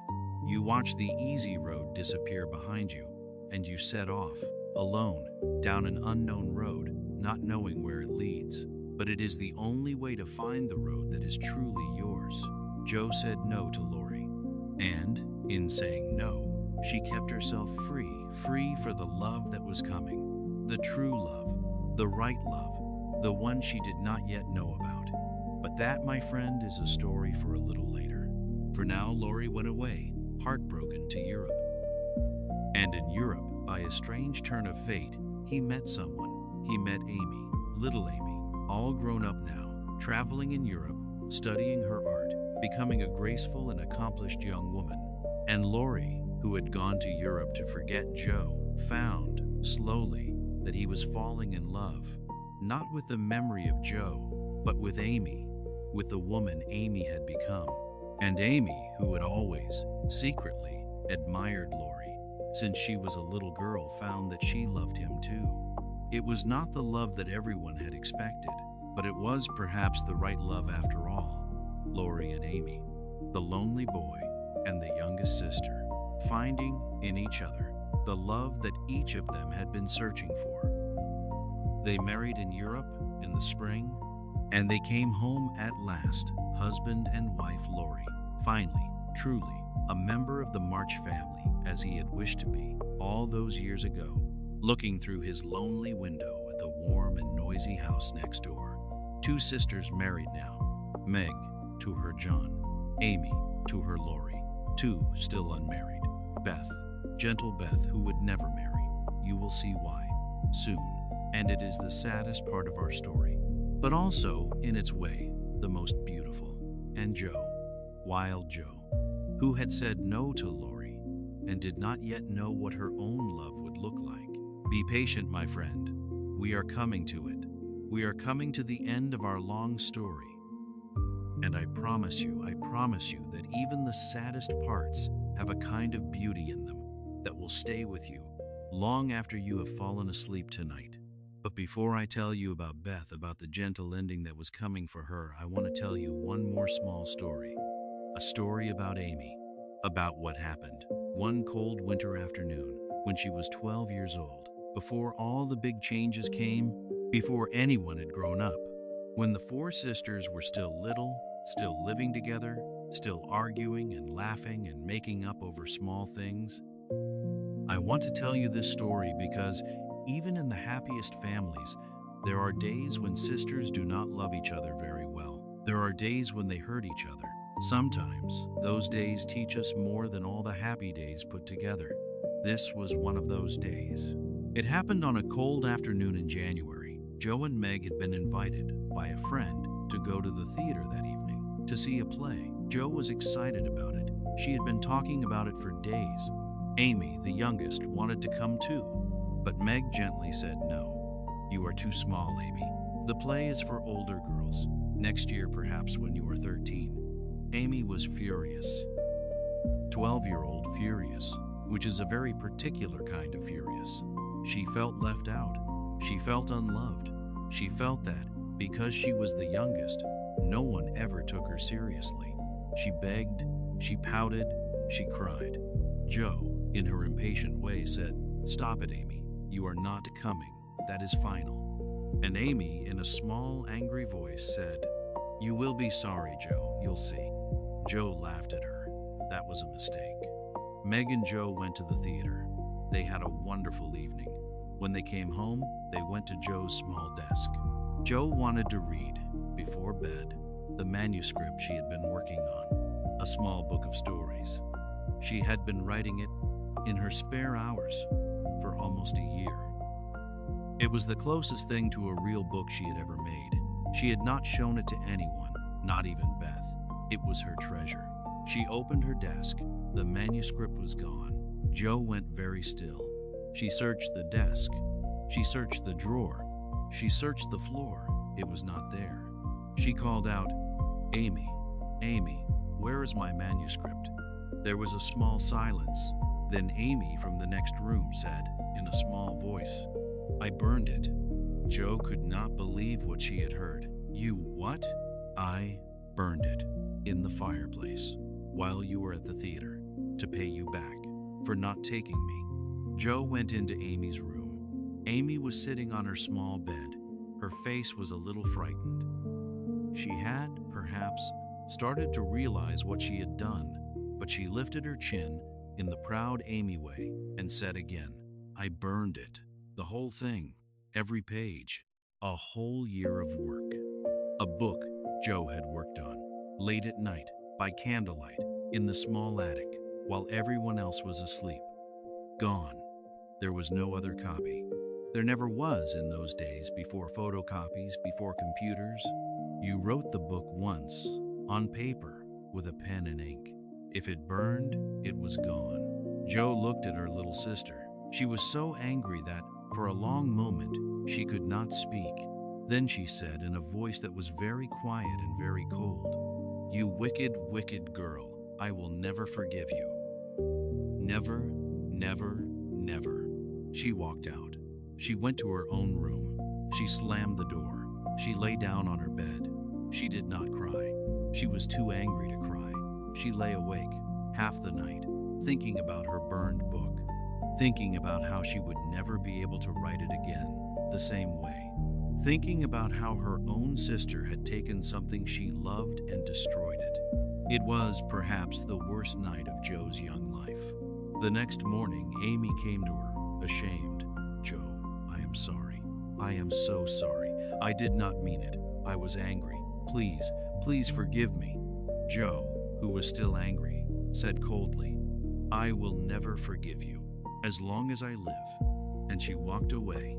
You watch the easy road disappear behind you, and you set off, alone, down an unknown road, not knowing where it leads. But it is the only way to find the road that is truly yours. Joe said no to Lori. And, in saying no, she kept herself free for the love that was coming. The true love, the right love, the one she did not yet know about. But that, my friend, is a story for a little later. For now, Lori went away, heartbroken, to Europe. And in Europe, by a strange turn of fate, he met someone. He met Amy, little Amy, all grown up now, traveling in Europe, studying her art, becoming a graceful and accomplished young woman. And Lori, who had gone to Europe to forget Joe, found, slowly, that he was falling in love, not with the memory of Joe, but with Amy, with the woman Amy had become. And Amy, who had always, secretly, admired Lori, since she was a little girl, found that she loved him too. It was not the love that everyone had expected, but it was perhaps the right love after all. Lori and Amy, the lonely boy and the youngest sister, finding in each other the love that each of them had been searching for. They married in Europe in the spring, and they came home at last, husband and wife Lori, finally, truly, a member of the March family, as he had wished to be all those years ago, looking through his lonely window at the warm and noisy house next door. Two sisters married now, Meg to her John, Amy to her Lori, two still unmarried, Beth, gentle Beth, who would never marry. You will see why soon, and it is the saddest part of our story, but also, in its way, the most beautiful. And Joe, wild Joe, who had said no to Lori and did not yet know what her own love would look like. Be patient, my friend. We are coming to it. We are coming to the end of our long story. And I promise you that even the saddest parts have a kind of beauty in them that will stay with you long after you have fallen asleep tonight. But before I tell you about Beth, about the gentle ending that was coming for her, I want to tell you one more small story. A story about Amy, about what happened one cold winter afternoon when she was 12 years old, before all the big changes came, before anyone had grown up, when the four sisters were still little, still living together, still arguing and laughing and making up over small things. I want to tell you this story because even in the happiest families, there are days when sisters do not love each other very well. There are days when they hurt each other. Sometimes, those days teach us more than all the happy days put together. This was one of those days. It happened on a cold afternoon in January. Joe and Meg had been invited by a friend to go to the theater that evening to see a play. Joe was excited about it. She had been talking about it for days. Amy, the youngest, wanted to come too, but Meg gently said no. You are too small, Amy. The play is for older girls. Next year, perhaps when you are 13. Amy was furious. 12-year-old furious, which is a very particular kind of furious. She felt left out. She felt unloved. She felt that, because she was the youngest, no one ever took her seriously. She begged, she pouted, she cried. Joe, in her impatient way, said, "Stop it, Amy. You are not coming. That is final." And Amy, in a small, angry voice, said, "You will be sorry, Joe. You'll see." Joe laughed at her. That was a mistake. Meg and Joe went to the theater. They had a wonderful evening. When they came home, they went to Joe's small desk. Joe wanted to read, before bed, the manuscript she had been working on, a small book of stories. She had been writing it in her spare hours for almost a year. It was the closest thing to a real book she had ever made. She had not shown it to anyone, not even Beth. It was her treasure. She opened her desk. The manuscript was gone. Joe went very still. She searched the desk. She searched the drawer. She searched the floor. It was not there. She called out, "Amy, Amy, where is my manuscript?" There was a small silence. Then Amy from the next room said, in a small voice, "I burned it." Joe could not believe what she had heard. "You what?" "I burned it in the fireplace while you were at the theater to pay you back for not taking me." Joe went into Amy's room. Amy was sitting on her small bed. Her face was a little frightened. She had, perhaps, started to realize what she had done, but she lifted her chin in the proud Amy way and said again, "I burned it. The whole thing. Every page. A whole year of work." A book Joe had worked on, late at night, by candlelight, in the small attic, while everyone else was asleep. Gone. There was no other copy. There never was in those days, before photocopies, before computers. You wrote the book once, on paper, with a pen and ink. If it burned, it was gone. Joe looked at her little sister. She was so angry that, for a long moment, she could not speak. Then she said in a voice that was very quiet and very cold, "You wicked, wicked girl, I will never forgive you. Never, never, never." She walked out. She went to her own room. She slammed the door. She lay down on her bed. She did not cry. She was too angry to cry. She lay awake, half the night, thinking about her burned book, thinking about how she would never be able to write it again the same way, thinking about how her own sister had taken something she loved and destroyed it. It was, perhaps, the worst night of Joe's young life. The next morning, Amy came to her, ashamed. "Joe, I am sorry. I am so sorry. I did not mean it. I was angry. Please, please forgive me." Joe, who was still angry, said coldly, "I will never forgive you, as long as I live." And she walked away.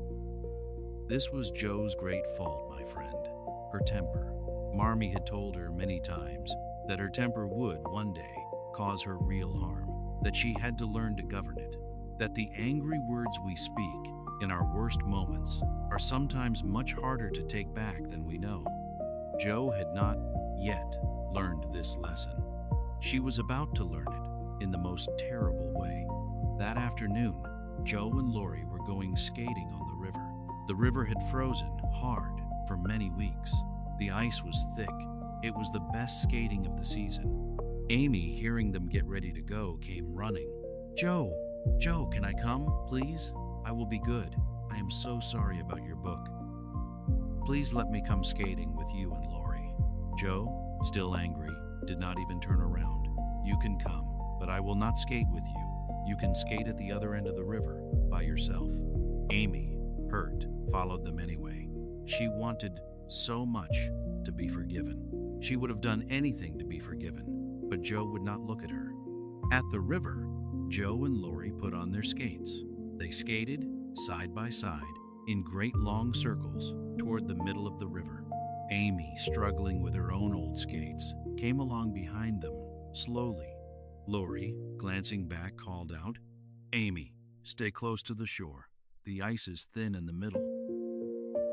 This was Joe's great fault, my friend, her temper. Marmee had told her many times that her temper would, one day, cause her real harm, that she had to learn to govern it, that the angry words we speak in our worst moments are sometimes much harder to take back than we know. Joe had not yet learned this lesson. She was about to learn it in the most terrible way. That afternoon, Joe and Lori were going skating on the river. The river had frozen hard for many weeks. The ice was thick. It was the best skating of the season. Amy, hearing them get ready to go, came running. Joe, can I come, please? I will be good. I am so sorry about your book. Please let me come skating with you and Lori." Joe, still angry, did not even turn around. "You can come, but I will not skate with you. You can skate at the other end of the river, by yourself." Amy, hurt, followed them anyway. She wanted so much to be forgiven. She would have done anything to be forgiven, but Joe would not look at her. At the river, Joe and Lori put on their skates. They skated, side by side, in great long circles, toward the middle of the river. Amy, struggling with her own old skates, came along behind them, slowly. Lori, glancing back, called out, "Amy, stay close to the shore. The ice is thin in the middle.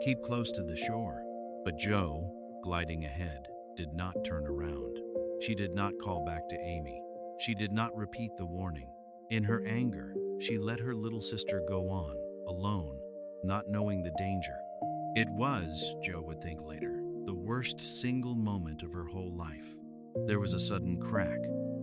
Keep close to the shore." But Joe, gliding ahead, did not turn around. She did not call back to Amy. She did not repeat the warning. In her anger, she let her little sister go on, alone, not knowing the danger. It was, Joe would think later, the worst single moment of her whole life. There was a sudden crack,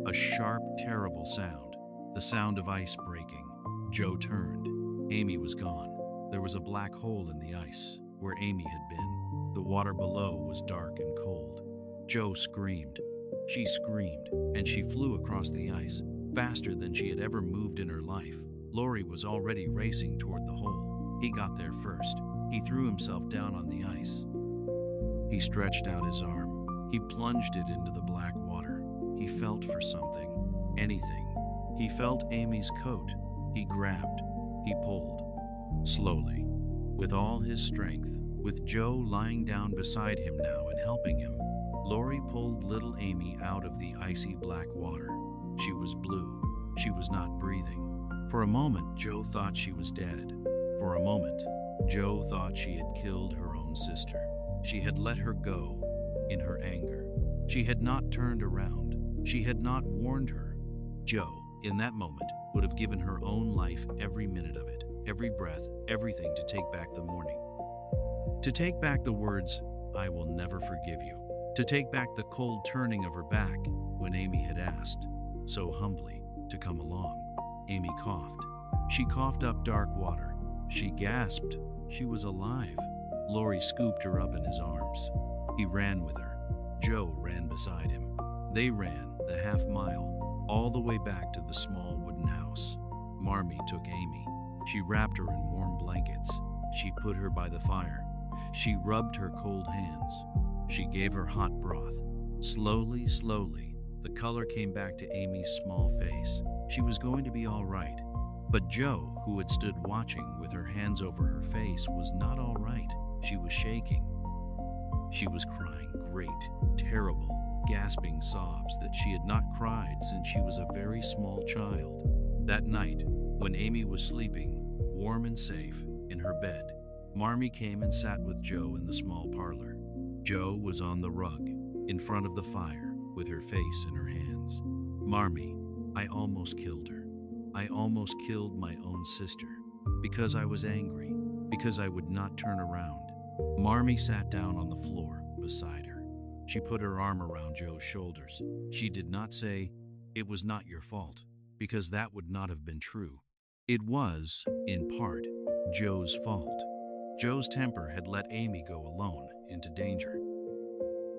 a sharp, terrible sound, the sound of ice breaking. Joe turned. Amy was gone. There was a black hole in the ice, where Amy had been. The water below was dark and cold. Joe screamed. She screamed, and she flew across the ice, faster than she had ever moved in her life. Lori was already racing toward the hole. He got there first. He threw himself down on the ice. He stretched out his arm. He plunged it into the black water. He felt for something, anything. He felt Amy's coat. He grabbed. He pulled. Slowly, with all his strength, with Joe lying down beside him now and helping him, Lori pulled little Amy out of the icy black water. She was blue. She was not breathing. For a moment, Joe thought she was dead. For a moment, Joe thought she had killed her own sister. She had let her go in her anger. She had not turned around. She had not warned her. Joe, in that moment, would have given her own life every minute of it, every breath, everything to take back the morning. To take back the words, "I will never forgive you." To take back the cold turning of her back when Amy had asked, so humbly, to come along. Amy coughed. She coughed up dark water. She gasped. She was alive. Lori scooped her up in his arms. He ran with her. Joe ran beside him. They ran the half-mile, all the way back to the small wooden house. Marmee took Amy. She wrapped her in warm blankets. She put her by the fire. She rubbed her cold hands. She gave her hot broth. Slowly, slowly, the color came back to Amy's small face. She was going to be all right. But Joe, who had stood watching with her hands over her face, was not all right. She was shaking. She was crying great, terrible, gasping sobs that she had not cried since she was a very small child. That night, when Amy was sleeping, warm and safe, in her bed, Marmee came and sat with Joe in the small parlor. Joe was on the rug, in front of the fire, with her face in her hands. "Marmee, I almost killed her. I almost killed my own sister, because I was angry, because I would not turn around." Marmee sat down on the floor beside her. She put her arm around Joe's shoulders. She did not say, "It was not your fault," because that would not have been true. It was, in part, Joe's fault. Joe's temper had let Amy go alone into danger.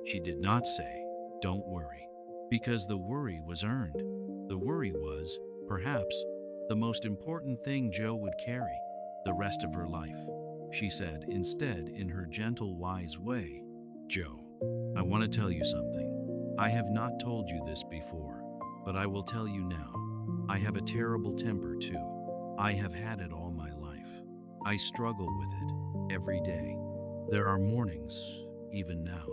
She did not say, "Don't worry," because the worry was earned. The worry was, perhaps, the most important thing Joe would carry the rest of her life. She said instead, in her gentle, wise way, "Joe, I want to tell you something. I have not told you this before, but I will tell you now. I have a terrible temper too. I have had it all my life. I struggle with it every day. There are mornings, even now,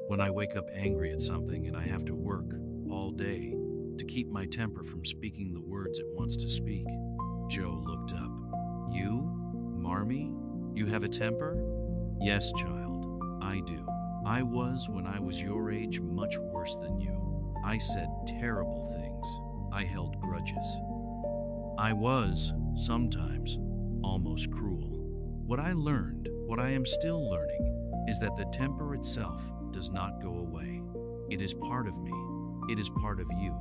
when I wake up angry at something and I have to work all day to keep my temper from speaking the words it wants to speak." Joe looked up. "You, Marmee, you have a temper?" "Yes, child, I do. I was, when I was your age, much worse than you. I said terrible things. I held grudges. I was, sometimes, almost cruel. What I learned, what I am still learning, is that the temper itself does not go away. It is part of me. It is part of you.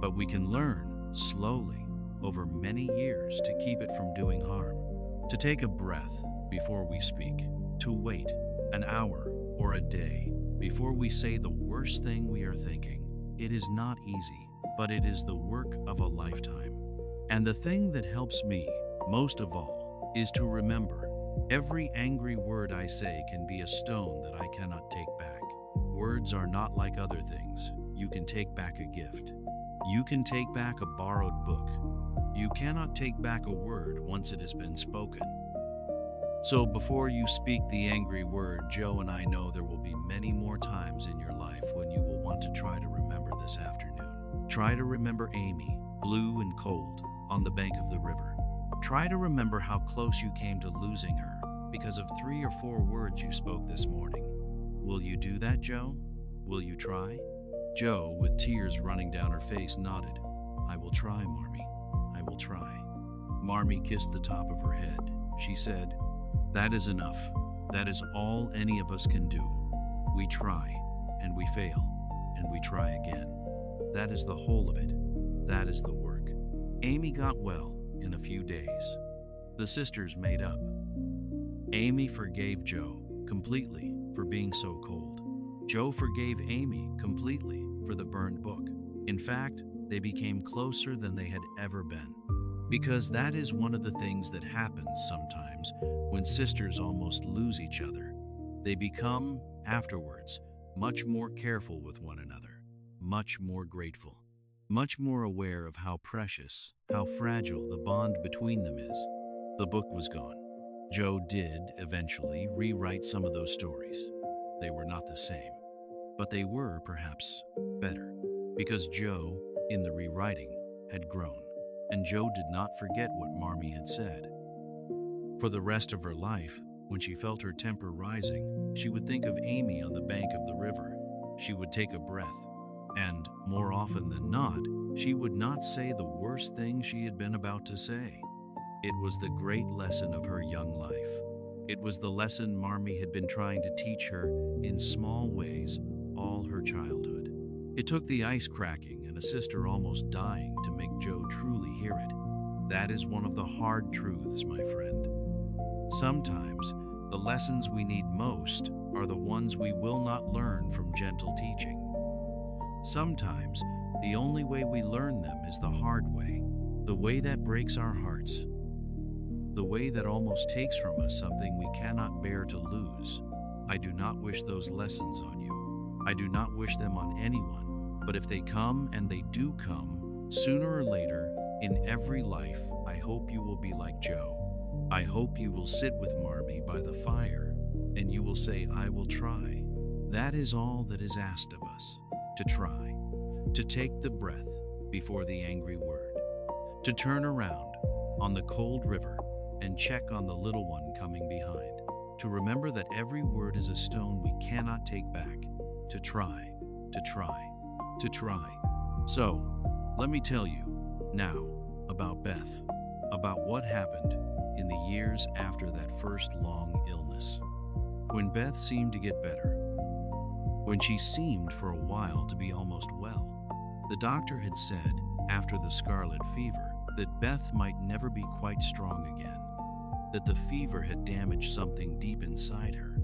But we can learn, slowly, over many years, to keep it from doing harm. To take a breath before we speak. To wait an hour or a day before we say the worst thing we are thinking. It is not easy, but it is the work of a lifetime. And the thing that helps me, most of all, is to remember, every angry word I say can be a stone that I cannot take back. Words are not like other things. You can take back a gift. You can take back a borrowed book. You cannot take back a word once it has been spoken. So before you speak the angry word, Joe and I know there will be many more times in your life when you will want to try to remember this afternoon. Try to remember Amy, blue and cold, on the bank of the river. Try to remember how close you came to losing her because of 3 or 4 words you spoke this morning. Will you do that, Joe? Will you try? Joe, with tears running down her face, nodded. "I will try, Marmee. I will try." Marmee kissed the top of her head. She said, "That is enough. That is all any of us can do. We try, and we fail, and we try again. That is the whole of it. That is the work." Amy got well in a few days. The sisters made up. Amy forgave Joe completely for being so cold. Joe forgave Amy completely for the burned book. In fact, they became closer than they had ever been. Because that is one of the things that happens sometimes when sisters almost lose each other. They become, afterwards, much more careful with one another, much more grateful, much more aware of how precious, how fragile the bond between them is. The book was gone. Joe did, eventually, rewrite some of those stories. They were not the same, but they were, perhaps, better, because Joe, in the rewriting, had grown. And Joe did not forget what Marmee had said. For the rest of her life, when she felt her temper rising, she would think of Amy on the bank of the river. She would take a breath, and, more often than not, she would not say the worst thing she had been about to say. It was the great lesson of her young life. It was the lesson Marmee had been trying to teach her in small ways all her childhood. It took the ice cracking and a sister almost dying to make Joe truly hear it. That is one of the hard truths, my friend. Sometimes, the lessons we need most are the ones we will not learn from gentle teaching. Sometimes, the only way we learn them is the hard way, the way that breaks our hearts, the way that almost takes from us something we cannot bear to lose. I do not wish those lessons on you. I do not wish them on anyone, but if they come, and they do come, sooner or later, in every life, I hope you will be like Joe. I hope you will sit with Marmee by the fire, and you will say, I will try. That is all that is asked of us, to try, to take the breath before the angry word, to turn around on the cold river and check on the little one coming behind, to remember that every word is a stone we cannot take back, to try, to try, to try. So, let me tell you now about Beth, about what happened in the years after that first long illness. When Beth seemed to get better, when she seemed for a while to be almost well, the doctor had said, after the scarlet fever, that Beth might never be quite strong again, that the fever had damaged something deep inside her,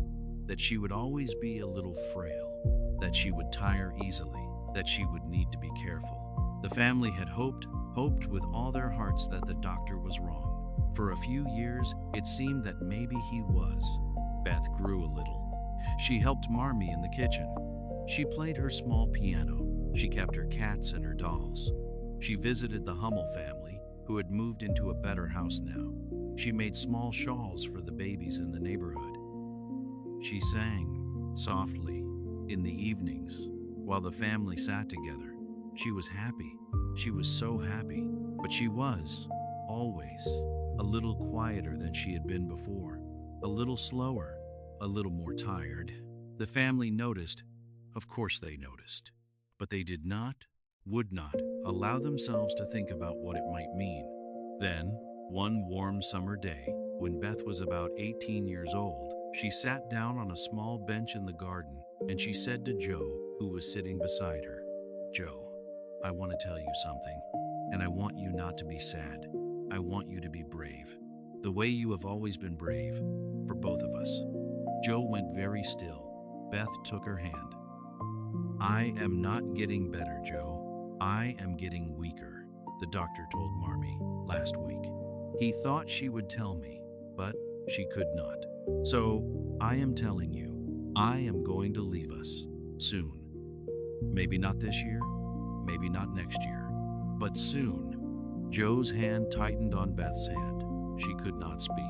that she would always be a little frail, that she would tire easily, that she would need to be careful. The family had hoped with all their hearts that the doctor was wrong. For a few years, it seemed that maybe he was. Beth grew a little. She helped Marmee in the kitchen. She played her small piano. She kept her cats and her dolls. She visited the Hummel family, who had moved into a better house now. She made small shawls for the babies in the neighborhood. She sang softly in the evenings while the family sat together. She was happy. She was so happy, but she was, always, a little quieter than she had been before, a little slower, a little more tired. The family noticed. Of course they noticed, but they would not allow themselves to think about what it might mean. Then, one warm summer day, when Beth was about 18 years old, she sat down on a small bench in the garden, and she said to Joe, who was sitting beside her, Joe, I want to tell you something, and I want you not to be sad. I want you to be brave, the way you have always been brave, for both of us. Joe went very still. Beth took her hand. I am not getting better, Joe. I am getting weaker, the doctor told Marmee last week. He thought she would tell me, but she could not. So, I am telling you, I am going to leave us soon. Maybe not this year, maybe not next year, but soon. Joe's hand tightened on Beth's hand. She could not speak.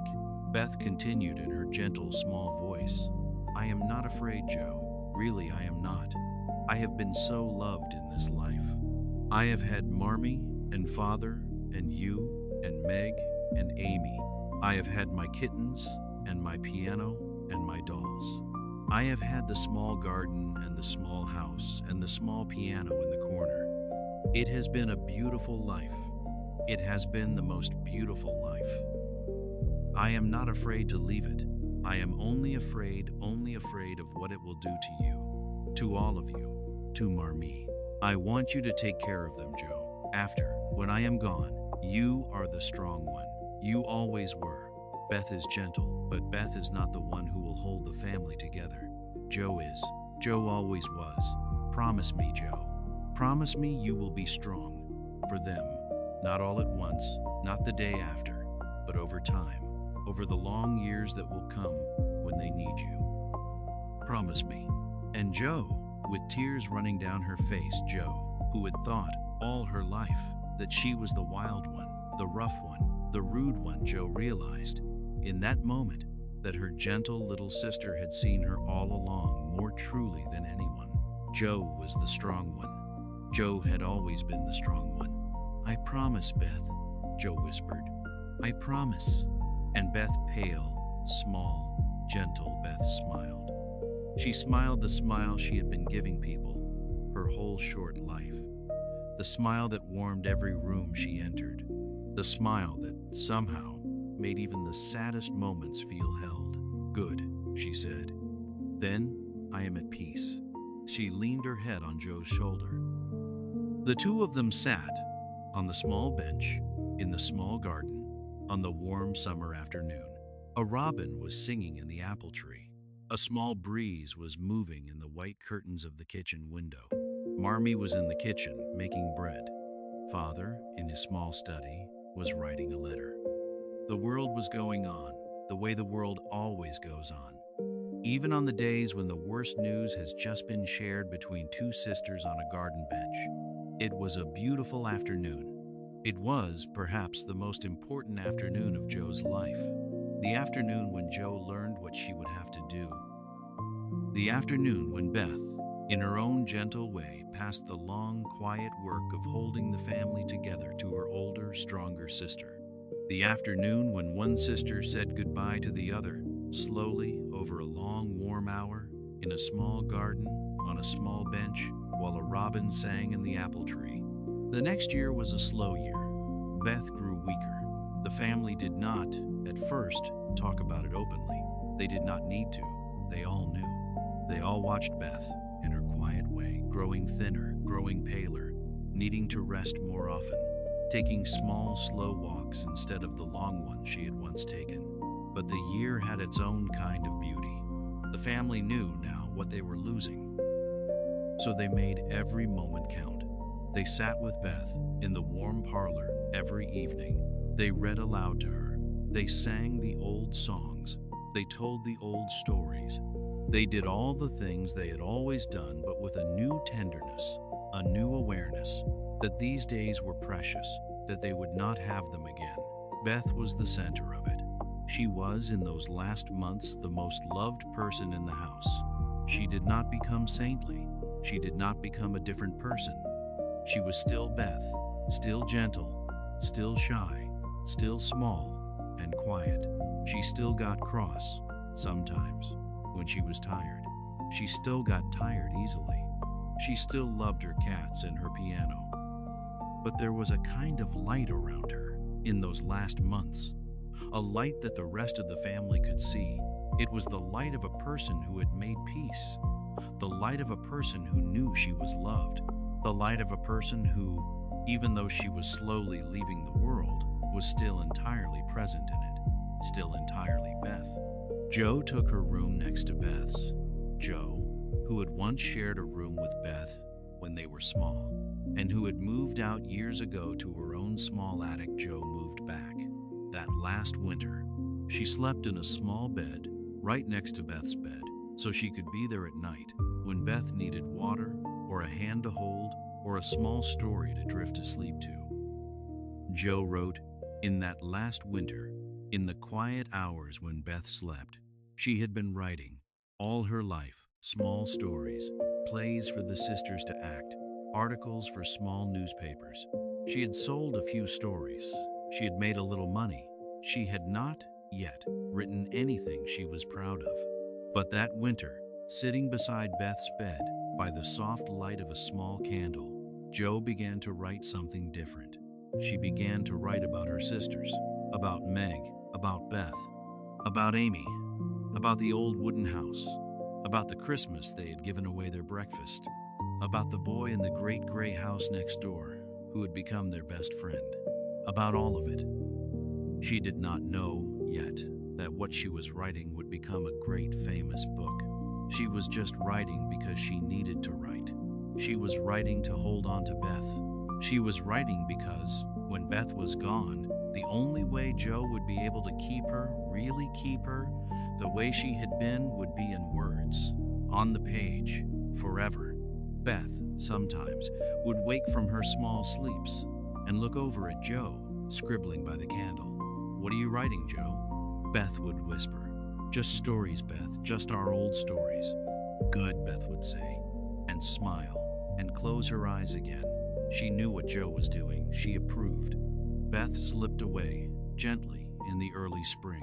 Beth continued in her gentle, small voice. I am not afraid, Joe. Really, I am not. I have been so loved in this life. I have had Marmee and Father and you and Meg and Amy. I have had my kittens and my piano and my dolls. I have had the small garden and the small house and the small piano in the corner. It has been a beautiful life. It has been the most beautiful life. I am not afraid to leave it. I am only afraid of what it will do to you, to all of you, to Marmee. I want you to take care of them, Joe. After, when I am gone, you are the strong one. You always were. Beth is gentle, but Beth is not the one who will hold the family together. Joe is. Joe always was. Promise me, Joe. Promise me you will be strong. For them. Not all at once, not the day after, but over time, over the long years that will come when they need you. Promise me. And Joe, with tears running down her face, Joe, who had thought all her life that she was the wild one, the rough one, the rude one, Joe realized in that moment that her gentle little sister had seen her all along more truly than anyone. Joe was the strong one. Joe had always been the strong one. I promise, Beth, Joe whispered. I promise. And Beth, pale, small, gentle Beth smiled. She smiled the smile she had been giving people her whole short life. The smile that warmed every room she entered. The smile that somehow made even the saddest moments feel held. Good, she said. Then I am at peace. She leaned her head on Joe's shoulder. The two of them sat on the small bench in the small garden on the warm summer afternoon. A robin was singing in the apple tree. A small breeze was moving in the white curtains of the kitchen window. Marmee was in the kitchen making bread. Father, in his small study, was writing a letter. The world was going on, the way the world always goes on. Even on the days when the worst news has just been shared between two sisters on a garden bench. It was a beautiful afternoon. It was, perhaps, the most important afternoon of Joe's life. The afternoon when Joe learned what she would have to do. The afternoon when Beth, in her own gentle way, passed the long, quiet work of holding the family together to her older, stronger sister. The afternoon when one sister said goodbye to the other, slowly over a long, warm hour, in a small garden, on a small bench, while a robin sang in the apple tree. The next year was a slow year. Beth grew weaker. The family did not, at first, talk about it openly. They did not need to. They all knew. They all watched Beth, in her quiet way, growing thinner, growing paler, needing to rest more often, taking small, slow walks instead of the long ones she had once taken. But the year had its own kind of beauty. The family knew now what they were losing. So they made every moment count. They sat with Beth in the warm parlor every evening. They read aloud to her. They sang the old songs. They told the old stories. They did all the things they had always done, but with a new tenderness, a new awareness that these days were precious, that they would not have them again. Beth was the center of it. She was, in those last months, the most loved person in the house. She did not become saintly. She did not become a different person. She was still Beth, still gentle, still shy, still small and quiet. She still got cross, sometimes, when she was tired. She still got tired easily. She still loved her cats and her piano. But there was a kind of light around her in those last months, a light that the rest of the family could see. It was the light of a person who had made peace, the light of a person who knew she was loved, the light of a person who, even though she was slowly leaving the world, was still entirely present in it, still entirely Beth. Joe took her room next to Beth's. Joe, who had once shared a room with Beth when they were small, and who had moved out years ago to her own small attic, Joe moved back. That last winter, she slept in a small bed right next to Beth's bed, so she could be there at night when Beth needed water or a hand to hold or a small story to drift asleep to. Joe wrote, in that last winter, in the quiet hours when Beth slept, she had been writing all her life, small stories, plays for the sisters to act, articles for small newspapers. She had sold a few stories. She had made a little money. She had not yet written anything she was proud of. But that winter, sitting beside Beth's bed, by the soft light of a small candle, Joe began to write something different. She began to write about her sisters, about Meg, about Beth, about Amy, about the old wooden house, about the Christmas they had given away their breakfast, about the boy in the great gray house next door who had become their best friend, about all of it. She did not know yet that what she was writing would become a great famous book. She was just writing because she needed to write. She was writing to hold on to Beth. She was writing because, when Beth was gone, the only way Joe would be able to keep her, really keep her, the way she had been would be in words, on the page, forever. Beth, sometimes, would wake from her small sleeps and look over at Joe, scribbling by the candle. "What are you writing, Joe?" Beth would whisper. "Just stories, Beth, just our old stories." "Good," Beth would say, and smile, and close her eyes again. She knew what Joe was doing. She approved. Beth slipped away, gently, in the early spring.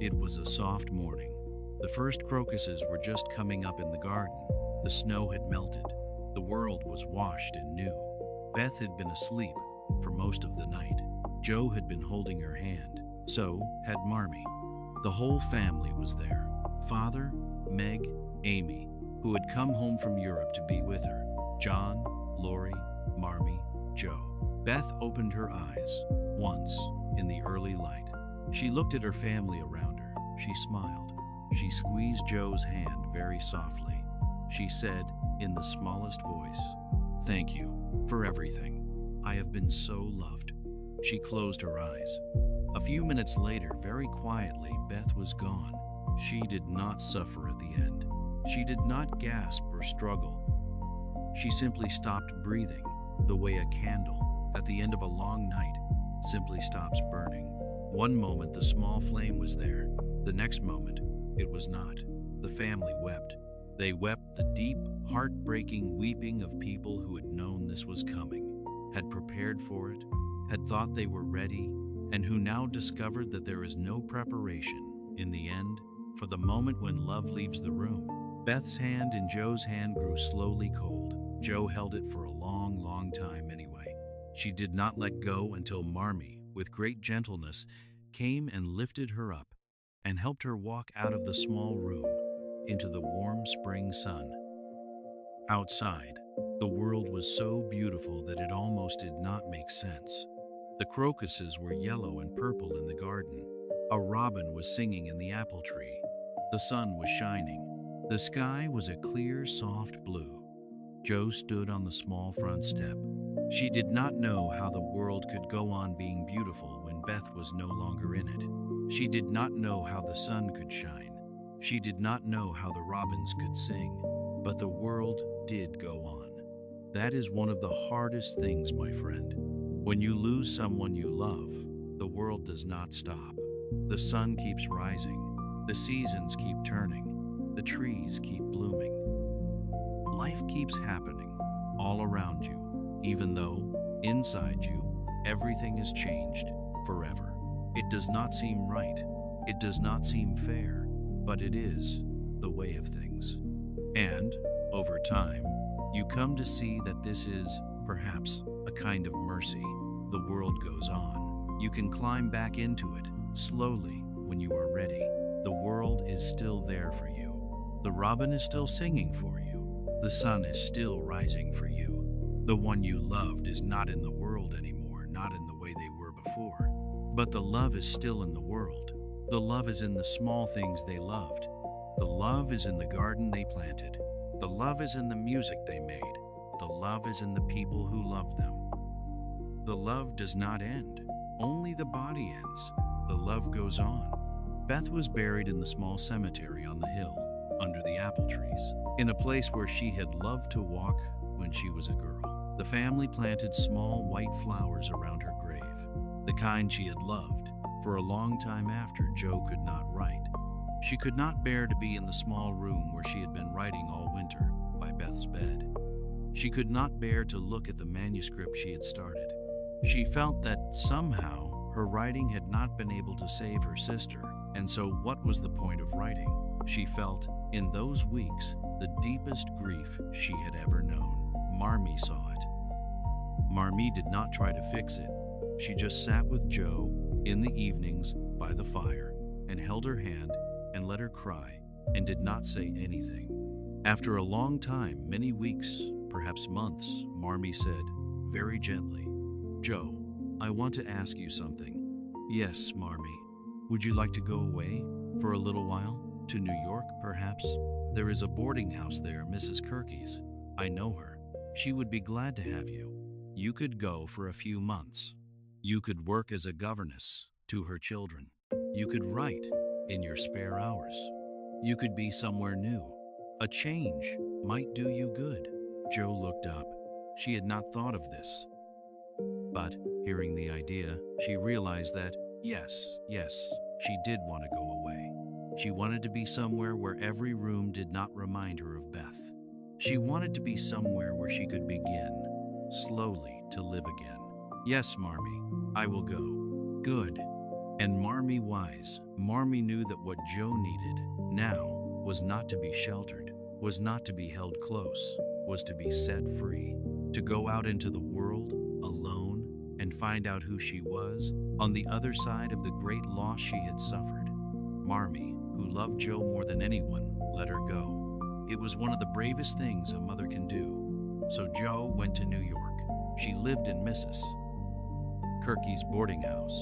It was a soft morning. The first crocuses were just coming up in the garden. The snow had melted. The world was washed and new. Beth had been asleep for most of the night. Joe had been holding her hand. So had Marmee. The whole family was there. Father, Meg, Amy, who had come home from Europe to be with her, John, Lori, Marmee, Joe. Beth opened her eyes once in the early light. She looked at her family around her. She smiled. She squeezed Joe's hand very softly. She said, in the smallest voice, "Thank you for everything. I have been so loved." She closed her eyes. A few minutes later, very quietly, Beth was gone. She did not suffer at the end. She did not gasp or struggle. She simply stopped breathing, the way a candle, at the end of a long night, simply stops burning. One moment the small flame was there. The next moment, it was not. The family wept. They wept the deep, heartbreaking weeping of people who had known this was coming, had prepared for it, had thought they were ready, and who now discovered that there is no preparation, in the end, for the moment when love leaves the room. Beth's hand and Joe's hand grew slowly cold. Joe held it for a long, long time anyway. She did not let go until Marmee, with great gentleness, came and lifted her up and helped her walk out of the small room into the warm spring sun. Outside, the world was so beautiful that it almost did not make sense. The crocuses were yellow and purple in the garden. A robin was singing in the apple tree. The sun was shining. The sky was a clear, soft blue. Joe stood on the small front step. She did not know how the world could go on being beautiful when Beth was no longer in it. She did not know how the sun could shine. She did not know how the robins could sing. But the world did go on. That is one of the hardest things, my friend. When you lose someone you love, the world does not stop. The sun keeps rising. The seasons keep turning. The trees keep blooming. Life keeps happening all around you, even though, inside you, everything has changed forever. It does not seem right. It does not seem fair, but it is the way of things. And, over time, you come to see that this is, perhaps, a kind of mercy. The world goes on. You can climb back into it, slowly, when you are ready. The world is still there for you. The robin is still singing for you. The sun is still rising for you. The one you loved is not in the world anymore, not in the way they were before. But the love is still in the world. The love is in the small things they loved. The love is in the garden they planted. The love is in the music they made. The love is in the people who loved them. The love does not end. Only the body ends. The love goes on. Beth was buried in the small cemetery on the hill, under the apple trees, in a place where she had loved to walk when she was a girl. The family planted small white flowers around her grave, the kind she had loved, for a long time after Joe could not write. She could not bear to be in the small room where she had been writing all winter, by Beth's bed. She could not bear to look at the manuscript she had started. She felt that somehow her writing had not been able to save her sister, and so what was the point of writing? She felt, in those weeks, the deepest grief she had ever known. Marmee saw it. Marmee did not try to fix it. She just sat with Joe in the evenings by the fire and held her hand and let her cry and did not say anything. After a long time, many weeks, perhaps months, Marmee said, very gently, "Joe, I want to ask you something." "Yes, Marmee. Would you like to go away for a little while? To New York, perhaps? There is a boarding house there, Mrs. Kirky's. I know her. She would be glad to have you. You could go for a few months. You could work as a governess to her children. You could write in your spare hours. You could be somewhere new. A change might do you good." Joe looked up. She had not thought of this. But, hearing the idea, she realized that, yes, she did want to go away. She wanted to be somewhere where every room did not remind her of Beth. She wanted to be somewhere where she could begin, slowly, to live again. "Yes, Marmee, I will go." Good. And Marmee wise, Marmee knew that what Joe needed now was not to be sheltered, was not to be held close, was to be set free, to go out into the world alone and find out who she was on the other side of the great loss she had suffered. Marmee, who loved Joe more than anyone, let her go. It was one of the bravest things a mother can do. So Joe went to New York. She lived in Mrs. Kirky's boarding house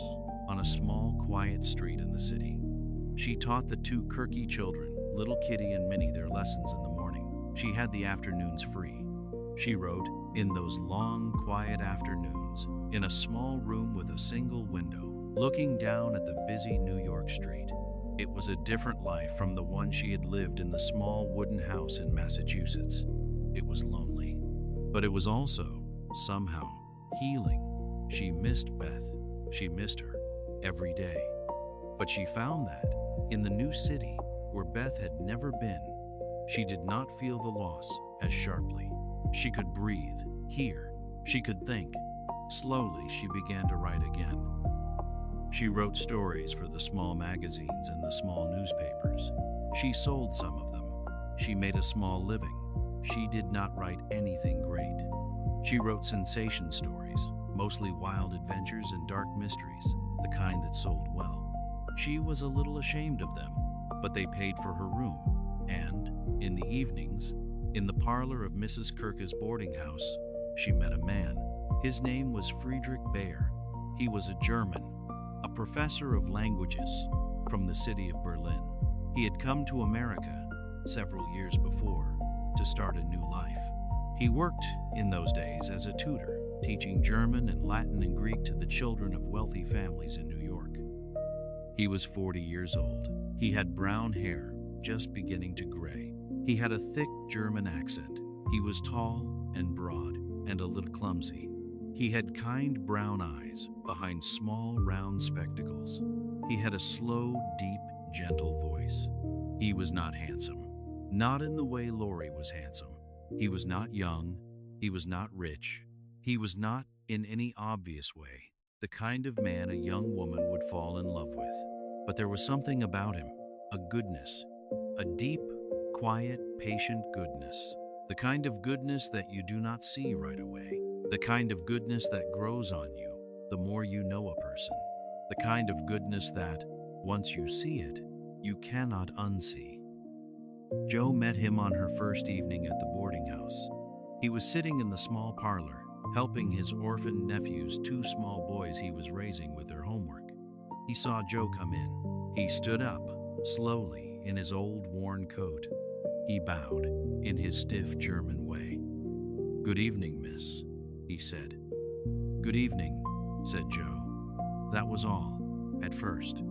on a small, quiet street in the city. She taught the two Kirky children, little Kitty and Minnie, their lessons in the morning. She had the afternoons free. She wrote, in those long, quiet afternoons, in a small room with a single window, looking down at the busy New York street. It was a different life from the one she had lived in the small wooden house in Massachusetts. It was lonely, but it was also, somehow, healing. She missed Beth. She missed her every day. But she found that, in the new city, where Beth had never been, she did not feel the loss as sharply. She could breathe, hear, she could think. Slowly, she began to write again. She wrote stories for the small magazines and the small newspapers. She sold some of them. She made a small living. She did not write anything great. She wrote sensation stories, mostly wild adventures and dark mysteries, the kind that sold well. She was a little ashamed of them, but they paid for her room, and, in the evenings, in the parlor of Mrs. Kirke's boarding house, she met a man. His name was Friedrich Baer. He was a German, a professor of languages from the city of Berlin. He had come to America several years before to start a new life. He worked in those days as a tutor, teaching German and Latin and Greek to the children of wealthy families in New York. He was 40 years old. He had brown hair, just beginning to gray. He had a thick German accent. He was tall and broad and a little clumsy. He had kind brown eyes behind small round spectacles. He had a slow, deep, gentle voice. He was not handsome, not in the way Laurie was handsome. He was not young. He was not rich. He was not, in any obvious way, the kind of man a young woman would fall in love with. But there was something about him, a goodness, a deep, quiet, patient goodness, the kind of goodness that you do not see right away, the kind of goodness that grows on you the more you know a person, the kind of goodness that, once you see it, you cannot unsee. Jo met him on her first evening at the boarding house. He was sitting in the small parlor, helping his orphaned nephew's two small boys he was raising with their homework. He saw Jo come in. He stood up, slowly, in his old worn coat. He bowed, in his stiff German way. "Good evening, miss," he said. "Good evening," said Jo. That was all, at first.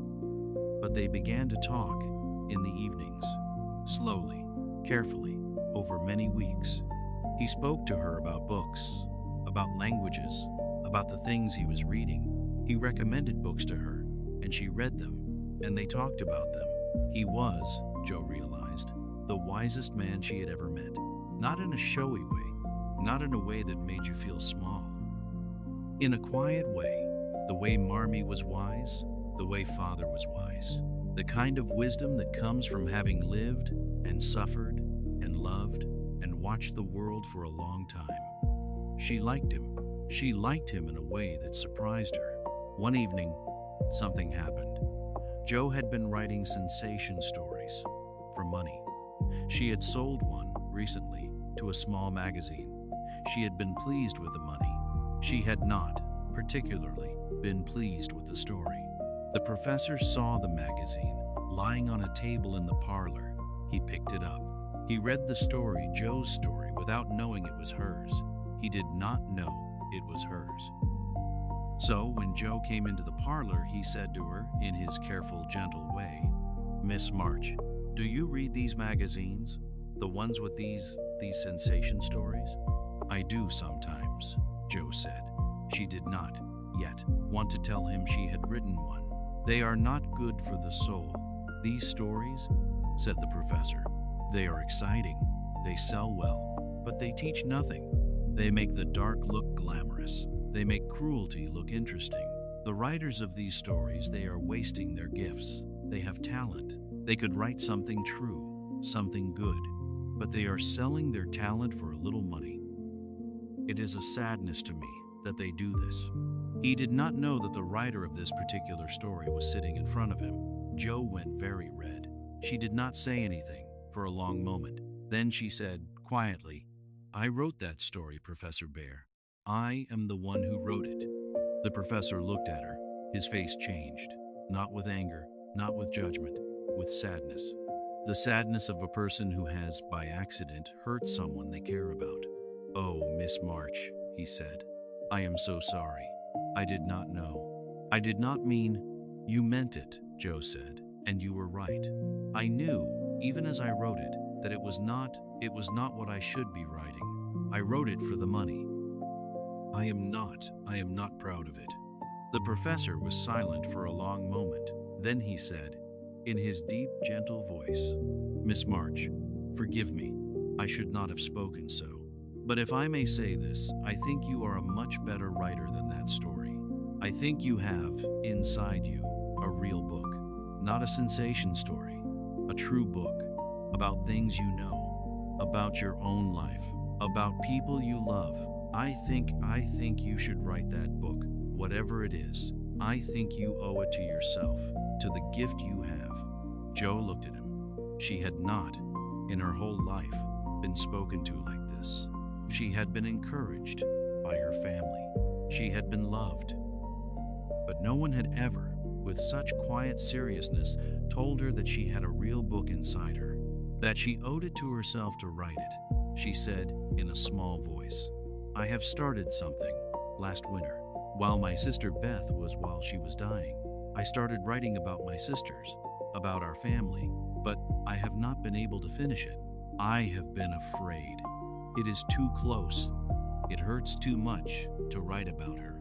But they began to talk, in the evenings, slowly, carefully, over many weeks. He spoke to her about books, about languages, about the things he was reading. He recommended books to her, and she read them, and they talked about them. He was, Jo realized, the wisest man she had ever met. Not in a showy way, not in a way that made you feel small. In a quiet way, the way Marmee was wise, the way Father was wise. The kind of wisdom that comes from having lived and suffered and loved and watched the world for a long time. She liked him. She liked him in a way that surprised her. One evening, something happened. Jo had been writing sensation stories for money. She had sold one recently to a small magazine. She had been pleased with the money. She had not, particularly, been pleased with the story. The professor saw the magazine lying on a table in the parlor. He picked it up. He read the story, Jo's story, without knowing it was hers. He did not know it was hers. So when Jo came into the parlor, he said to her, in his careful, gentle way, "Miss March, do you read these magazines? The ones with these sensation stories?" "I do sometimes," Jo said. She did not, yet, want to tell him she had written one. "They are not good for the soul. These stories," said the professor, "they are exciting, they sell well, but they teach nothing. They make the dark look glamorous. They make cruelty look interesting. The writers of these stories, they are wasting their gifts. They have talent. They could write something true, something good, but they are selling their talent for a little money. It is a sadness to me that they do this." He did not know that the writer of this particular story was sitting in front of him. Jo went very red. She did not say anything for a long moment. Then she said, quietly, "I wrote that story, Professor Baer. I am the one who wrote it." The professor looked at her. His face changed, not with anger, not with judgment, with sadness. The sadness of a person who has, by accident, hurt someone they care about. "Oh, Miss March," he said. "I am so sorry. I did not know. I did not mean—" "You meant it," Joe said, "and you were right. I knew, even as I wrote it, that it was not what I should be writing. I wrote it for the money. I am not proud of it." The professor was silent for a long moment. Then he said, in his deep, gentle voice, "Miss March, forgive me. I should not have spoken so. But if I may say this, I think you are a much better writer than that story. I think you have, inside you, a real book. Not a sensation story, a true book, about things you know, about your own life, about people you love. I think you should write that book, whatever it is. I think you owe it to yourself, to the gift you have." Joe looked at him. She had not, in her whole life, been spoken to like this. She had been encouraged by her family. She had been loved. But no one had ever, with such quiet seriousness, told her that she had a real book inside her, that she owed it to herself to write it. She said, in a small voice, "I have started something last winter. While my sister Beth while she was dying, I started writing about my sisters, about our family, but I have not been able to finish it. I have been afraid. It is too close. It hurts too much to write about her."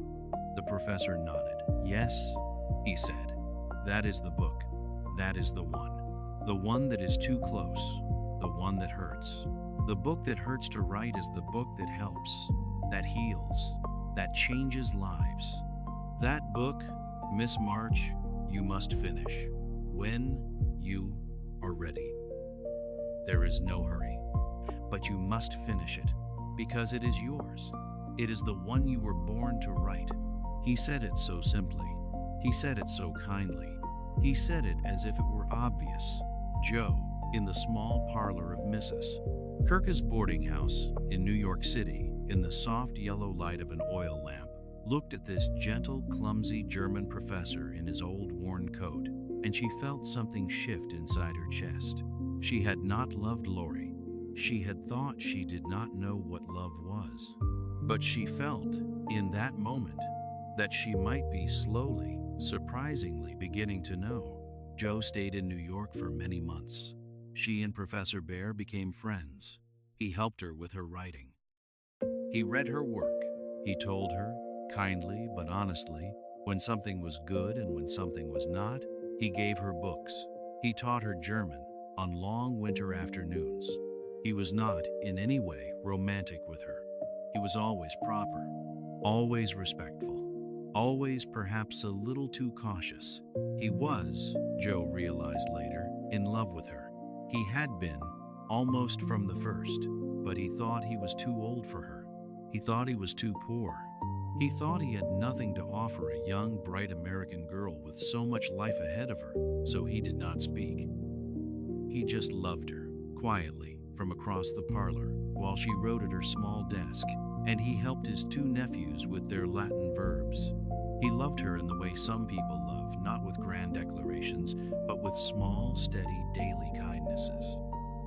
The professor nodded. "Yes," he said. "That is the book. That is the one. The one that is too close. The one that hurts. The book that hurts to write is the book that helps, that heals, that changes lives. That book, Miss March, you must finish when you are ready. There is no hurry, but you must finish it because it is yours. It is the one you were born to write." He said it so simply. He said it so kindly. He said it as if it were obvious. Joe, in the small parlor of Mrs. Kirka's boarding house in New York City, in the soft yellow light of an oil lamp, looked at this gentle, clumsy German professor in his old worn coat, and she felt something shift inside her chest. She had not loved Lori. She had thought she did not know what love was. But she felt, in that moment, that she might be slowly, surprisingly beginning to know. Joe stayed in New York for many months. She and Professor Bear became friends. He helped her with her writing. He read her work. He told her, kindly but honestly, when something was good and when something was not. He gave her books. He taught her German on long winter afternoons. He was not, in any way, romantic with her. He was always proper, always respectful, always perhaps a little too cautious. He was, Joe realized later, in love with her. He had been, almost from the first, but he thought he was too old for her. He thought he was too poor. He thought he had nothing to offer a young, bright American girl with so much life ahead of her, so he did not speak. He just loved her, quietly, from across the parlor, while she wrote at her small desk, and he helped his two nephews with their Latin verbs. He loved her in the way some people love, not with grand declarations, but with small, steady, daily kindnesses.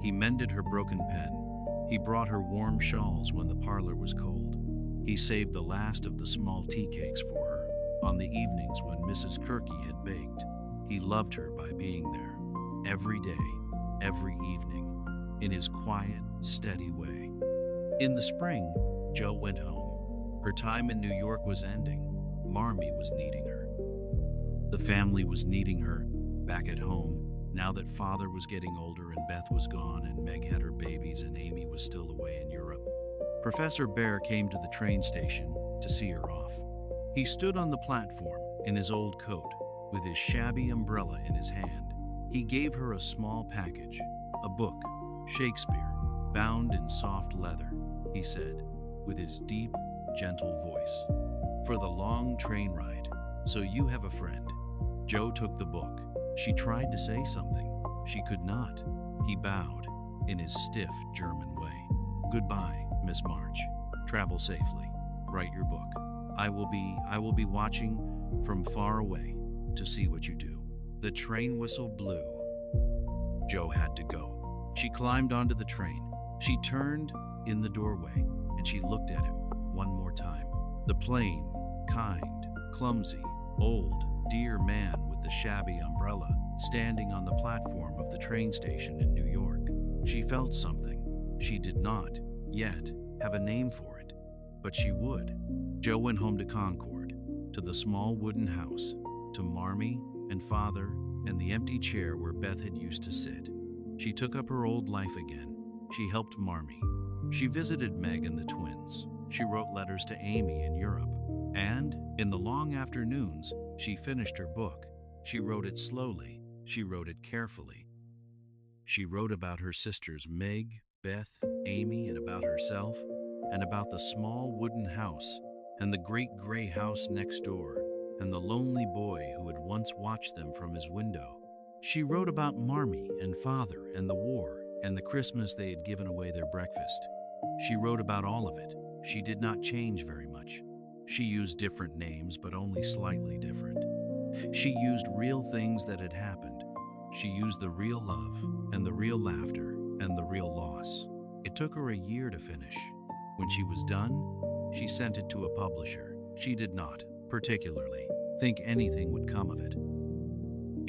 He mended her broken pen. He brought her warm shawls when the parlor was cold. He saved the last of the small tea cakes for her on the evenings when Mrs. Kirky had baked. He loved her by being there, every day, every evening, in his quiet, steady way. In the spring, Joe went home. Her time in New York was ending. Marmee was needing her. The family was needing her back at home, now that Father was getting older and Beth was gone and Meg had her babies and Amy was still away in Europe. Professor Bear came to the train station to see her off. He stood on the platform in his old coat with his shabby umbrella in his hand. He gave her a small package, a book, Shakespeare, bound in soft leather, he said, with his deep, gentle voice. "For the long train ride, so you have a friend." Joe took the book. She tried to say something. She could not. He bowed in his stiff German way. "Goodbye, Miss March. Travel safely. Write your book. I will be watching from far away to see what you do. The train whistle blew. Jo had to go. She climbed onto the train. She turned in the doorway and she looked at him one more time. The plain, kind, clumsy, old, dear man with the shabby umbrella standing on the platform of the train station in New York. She felt something. She did not, yet, have a name for it, but she would. Jo went home to Concord, to the small wooden house, to Marmee and Father and the empty chair where Beth had used to sit. She took up her old life again. She helped Marmee. She visited Meg and the twins. She wrote letters to Amy in Europe. And, in the long afternoons, she finished her book. She wrote it slowly. She wrote it carefully. She wrote about her sisters Meg, Beth, Amy, and about herself, and about the small wooden house, and the great gray house next door, and the lonely boy who had once watched them from his window. She wrote about Marmee and Father and the war and the Christmas they had given away their breakfast. She wrote about all of it. She did not change very much. She used different names, but only slightly different. She used real things that had happened. She used the real love and the real laughter and the real loss. It took her a year to finish. When she was done, she sent it to a publisher. She did not, particularly, think anything would come of it.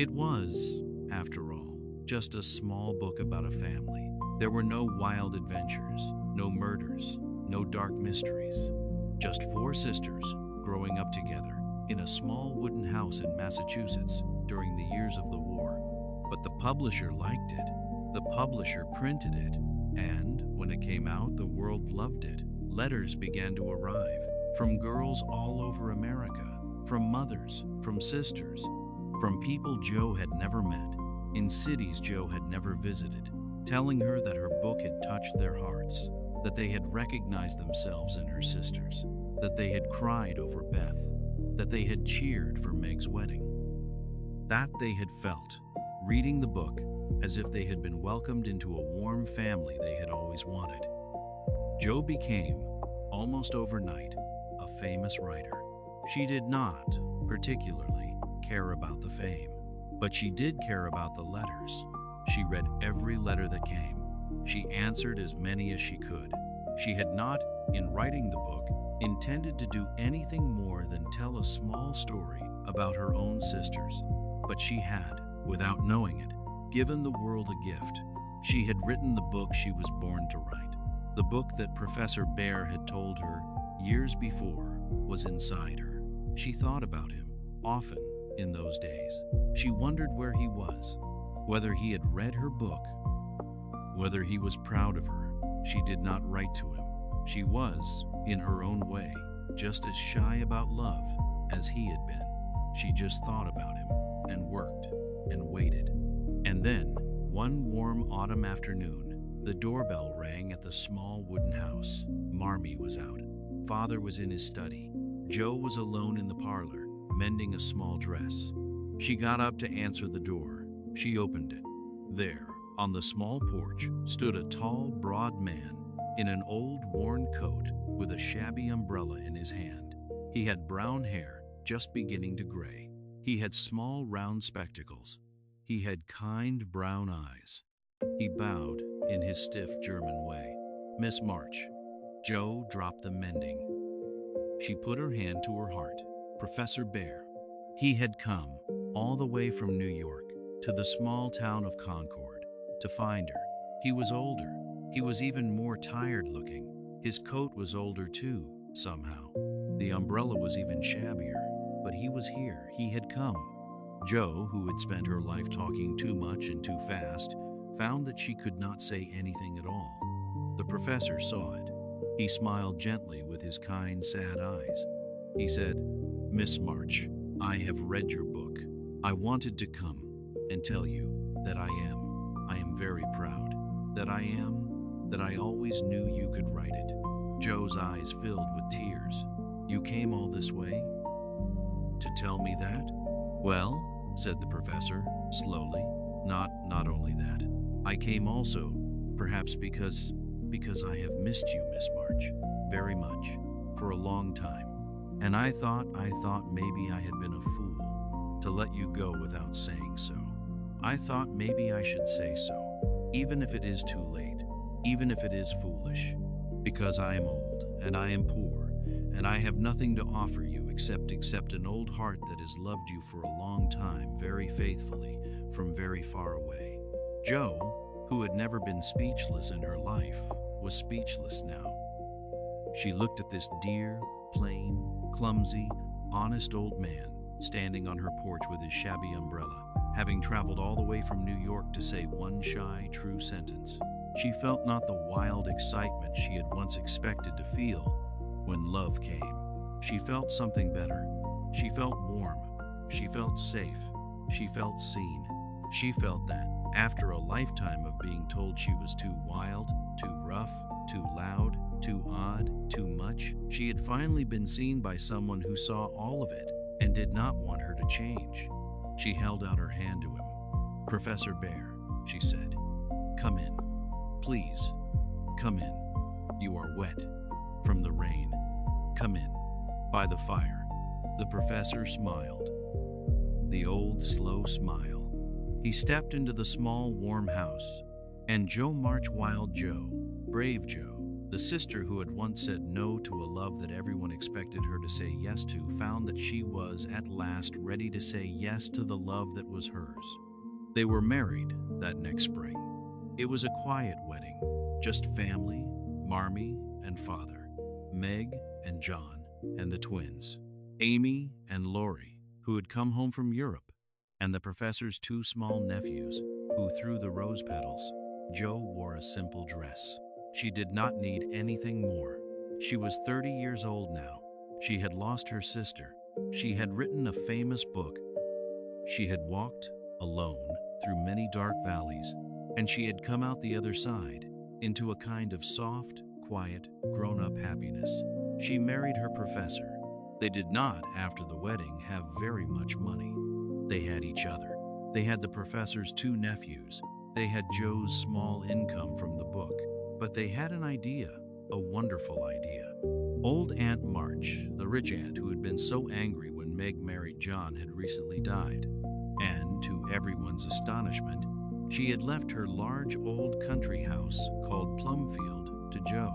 It was, after all, just a small book about a family. There were no wild adventures, no murders, no dark mysteries. Just 4 sisters growing up together in a small wooden house in Massachusetts during the years of the war. But the publisher liked it. The publisher printed it. And when it came out, the world loved it. Letters began to arrive from girls all over America, from mothers, from sisters, from people Jo had never met, in cities Jo had never visited, telling her that her book had touched their hearts, that they had recognized themselves in her sisters, that they had cried over Beth, that they had cheered for Meg's wedding, that they had felt, reading the book, as if they had been welcomed into a warm family they had always wanted. Jo became, almost overnight, a famous writer. She did not, particularly, care about the fame, but she did care about the letters. She read every letter that came. She answered as many as she could. She had not, in writing the book, intended to do anything more than tell a small story about her own sisters, but she had, without knowing it, given the world a gift. She had written the book she was born to write. The book that Professor Bear had told her years before was inside her. She thought about him, often, in those days. She wondered where he was, whether he had read her book, whether he was proud of her. She did not write to him. She was, in her own way, just as shy about love as he had been. She just thought about him, and worked, and waited. And then, one warm autumn afternoon, the doorbell rang at the small wooden house. Marmee was out. Father was in his study. Jo was alone in the parlor, mending a small dress. She got up to answer the door. She opened it. There, on the small porch, stood a tall, broad man in an old, worn coat with a shabby umbrella in his hand. He had brown hair, just beginning to gray. He had small, round spectacles. He had kind, brown eyes. He bowed in his stiff German way. "Miss March." Jo dropped the mending. She put her hand to her heart. Professor Bear. He had come all the way from New York to the small town of Concord to find her. He was older. He was even more tired looking. His coat was older too, somehow. The umbrella was even shabbier. But he was here. He had come. Jo, who had spent her life talking too much and too fast, found that she could not say anything at all. The professor saw it. He smiled gently with his kind, sad eyes. He said, "Miss March, I have read your book. I wanted to come and tell you that I am very proud, that I always knew you could write it." Jo's eyes filled with tears. "You came all this way to tell me that?" "Well," said the professor, slowly, not only that. I came also, perhaps because I have missed you, Miss March, very much, for a long time. And I thought maybe I had been a fool to let you go without saying so. I thought maybe I should say so, even if it is too late, even if it is foolish, because I am old and I am poor, and I have nothing to offer you except an old heart that has loved you for a long time very faithfully from very far away. Jo, who had never been speechless in her life, was speechless now. She looked at this dear, plain, clumsy, honest old man standing on her porch with his shabby umbrella, having traveled all the way from New York to say one shy, true sentence. She felt not the wild excitement she had once expected to feel when love came. She felt something better. She felt warm. She felt safe. She felt seen. She felt that, after a lifetime of being told she was too wild, too rough, too loud, too odd, too much, she had finally been seen by someone who saw all of it and did not want her to change. She held out her hand to him. "Professor Bear," she said, "come in. Please, come in. You are wet from the rain. Come in. By the fire." The professor smiled. The old, slow smile. He stepped into the small, warm house, and Jo March Wild Jo, brave Jo, the sister who had once said no to a love that everyone expected her to say yes to, found that she was at last ready to say yes to the love that was hers. They were married that next spring. It was a quiet wedding, just family, Marmee and father, Meg and John and the twins, Amy and Lori, who had come home from Europe, and the professor's two small nephews, who threw the rose petals. Jo wore a simple dress. She did not need anything more. She was 30 years old now. She had lost her sister. She had written a famous book. She had walked, alone, through many dark valleys, and she had come out the other side, into a kind of soft, quiet, grown-up happiness. She married her professor. They did not, after the wedding, have very much money. They had each other. They had the professor's two nephews. They had Jo's small income from the book. But they had an idea, a wonderful idea. Old Aunt March, the rich aunt who had been so angry when Meg married John, had recently died. And, to everyone's astonishment, she had left her large old country house called Plumfield to Jo.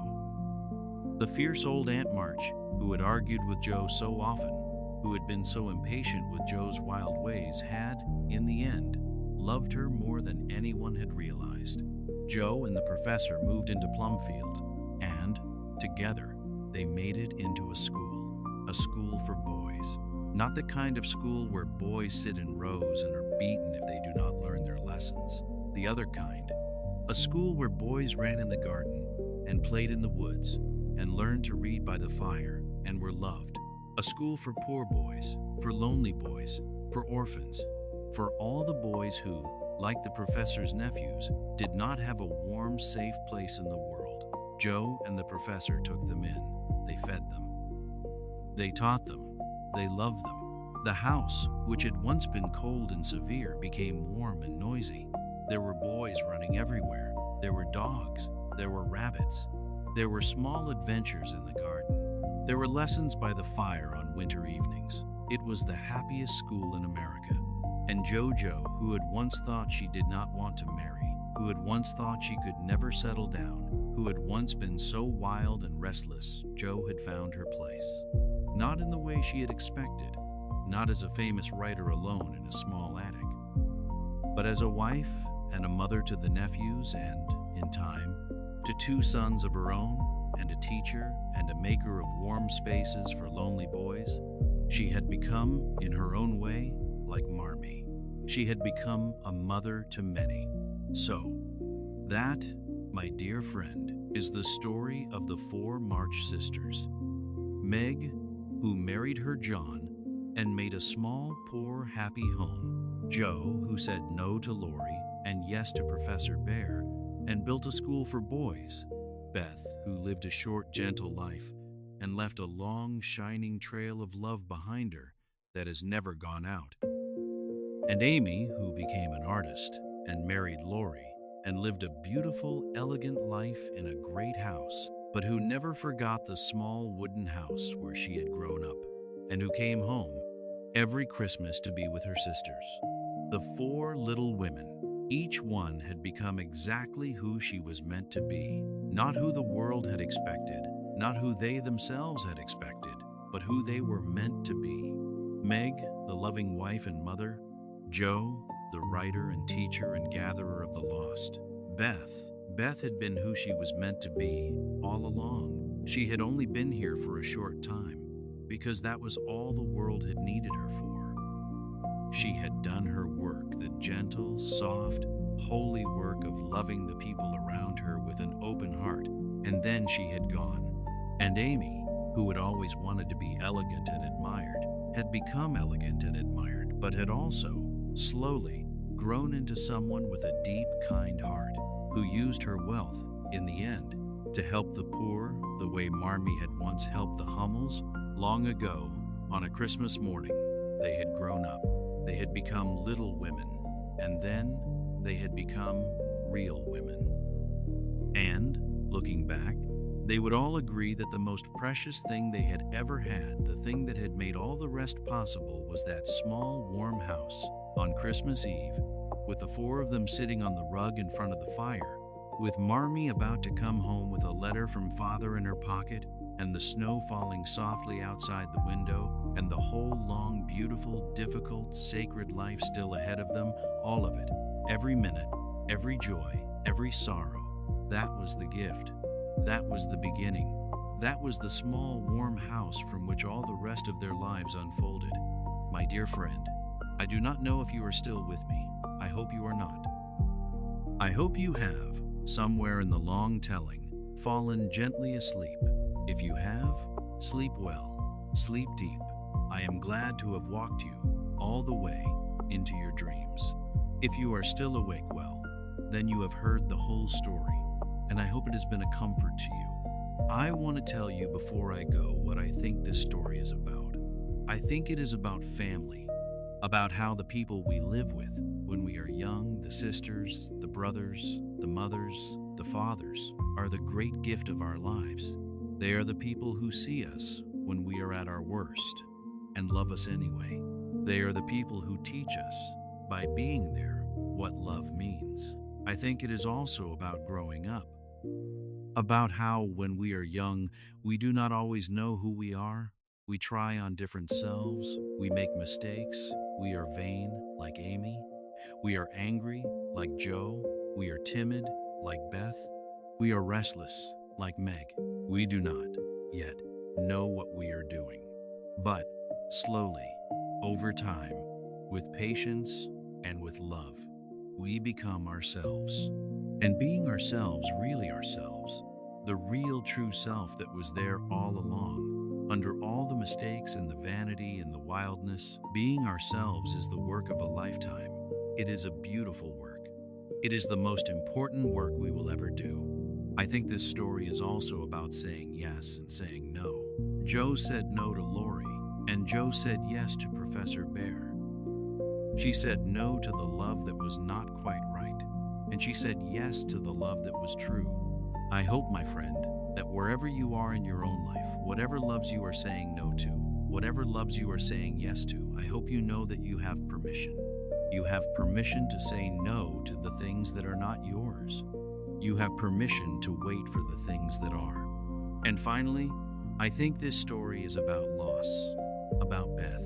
The fierce old Aunt March, who had argued with Jo so often, who had been so impatient with Jo's wild ways, had, in the end, loved her more than anyone had realized. Jo and the professor moved into Plumfield, and, together, they made it into a school for boys. Not the kind of school where boys sit in rows and are beaten if they do not learn their lessons. The other kind. A school where boys ran in the garden and played in the woods and learned to read by the fire and were loved. A school for poor boys, for lonely boys, for orphans, for all the boys who, like the professor's nephews, did not have a warm, safe place in the world. Jo and the professor took them in. They fed them. They taught them. They loved them. The house, which had once been cold and severe, became warm and noisy. There were boys running everywhere. There were dogs. There were rabbits. There were small adventures in the garden. There were lessons by the fire on winter evenings. It was the happiest school in America. And Jo, who had once thought she did not want to marry, who had once thought she could never settle down, who had once been so wild and restless, Jo had found her place. Not in the way she had expected, not as a famous writer alone in a small attic, but as a wife and a mother to the nephews and, in time, to two sons of her own, and a teacher and a maker of warm spaces for lonely boys. She had become, in her own way, like Marmee. She had become a mother to many. So, that, my dear friend, is the story of the 4 March sisters. Meg, who married her John and made a small, poor, happy home. Jo, who said no to Lori and yes to Professor Bear and built a school for boys. Beth, who lived a short, gentle life and left a long, shining trail of love behind her that has never gone out. And Amy, who became an artist and married Lori and lived a beautiful, elegant life in a great house, but who never forgot the small wooden house where she had grown up. and who came home every Christmas to be with her sisters. The four little women, each one had become exactly who she was meant to be, not who the world had expected, not who they themselves had expected, but who they were meant to be. Meg, the loving wife and mother; Joe, the writer and teacher and gatherer of the lost; Beth had been who she was meant to be all along. She had only been here for a short time, because that was all the world had needed her for. She had done her work, the gentle, soft, holy work of loving the people around her with an open heart, and then she had gone. And Amy, who had always wanted to be elegant and admired, had become elegant and admired, but had also, slowly, grown into someone with a deep, kind heart, who used her wealth, in the end, to help the poor the way Marmee had once helped the Hummels. Long ago, on a Christmas morning, they had grown up. They had become little women, and then they had become real women. And, looking back, they would all agree that the most precious thing they had ever had, the thing that had made all the rest possible, was that small, warm house on Christmas Eve, with the four of them sitting on the rug in front of the fire, with Marmee about to come home with a letter from Father in her pocket, and the snow falling softly outside the window, and the whole long, beautiful, difficult, sacred life still ahead of them, all of it, every minute, every joy, every sorrow. That was the gift. That was the beginning. That was the small, warm house from which all the rest of their lives unfolded. My dear friend, I do not know if you are still with me. I hope you are not. I hope you have, somewhere in the long telling, fallen gently asleep. If you have, sleep well, sleep deep. I am glad to have walked you all the way into your dreams. If you are still awake, well, then you have heard the whole story, and I hope it has been a comfort to you. I want to tell you before I go what I think this story is about. I think it is about family, about how the people we live with when we are young, the sisters, the brothers, the mothers, the fathers, are the great gift of our lives. They are the people who see us when we are at our worst and love us anyway. They are the people who teach us, by being there, what love means. I think it is also about growing up, about how when we are young, we do not always know who we are. We try on different selves. We make mistakes. We are vain, like Amy. We are angry, like Joe. We are timid, like Beth. We are restless, like Meg. We do not, yet, know what we are doing. But, slowly, over time, with patience and with love, we become ourselves. And being ourselves, really ourselves, the real true self that was there all along, under all the mistakes and the vanity and the wildness, being ourselves is the work of a lifetime. It is a beautiful work. It is the most important work we will ever do. I think this story is also about saying yes and saying no. Joe said no to Lori, and Joe said yes to Professor Bear. She said no to the love that was not quite right, and she said yes to the love that was true. I hope, my friend, that wherever you are in your own life, whatever loves you are saying no to, whatever loves you are saying yes to, I hope you know that you have permission. You have permission to say no to the things that are not yours. You have permission to wait for the things that are. And finally, I think this story is about loss, about Beth,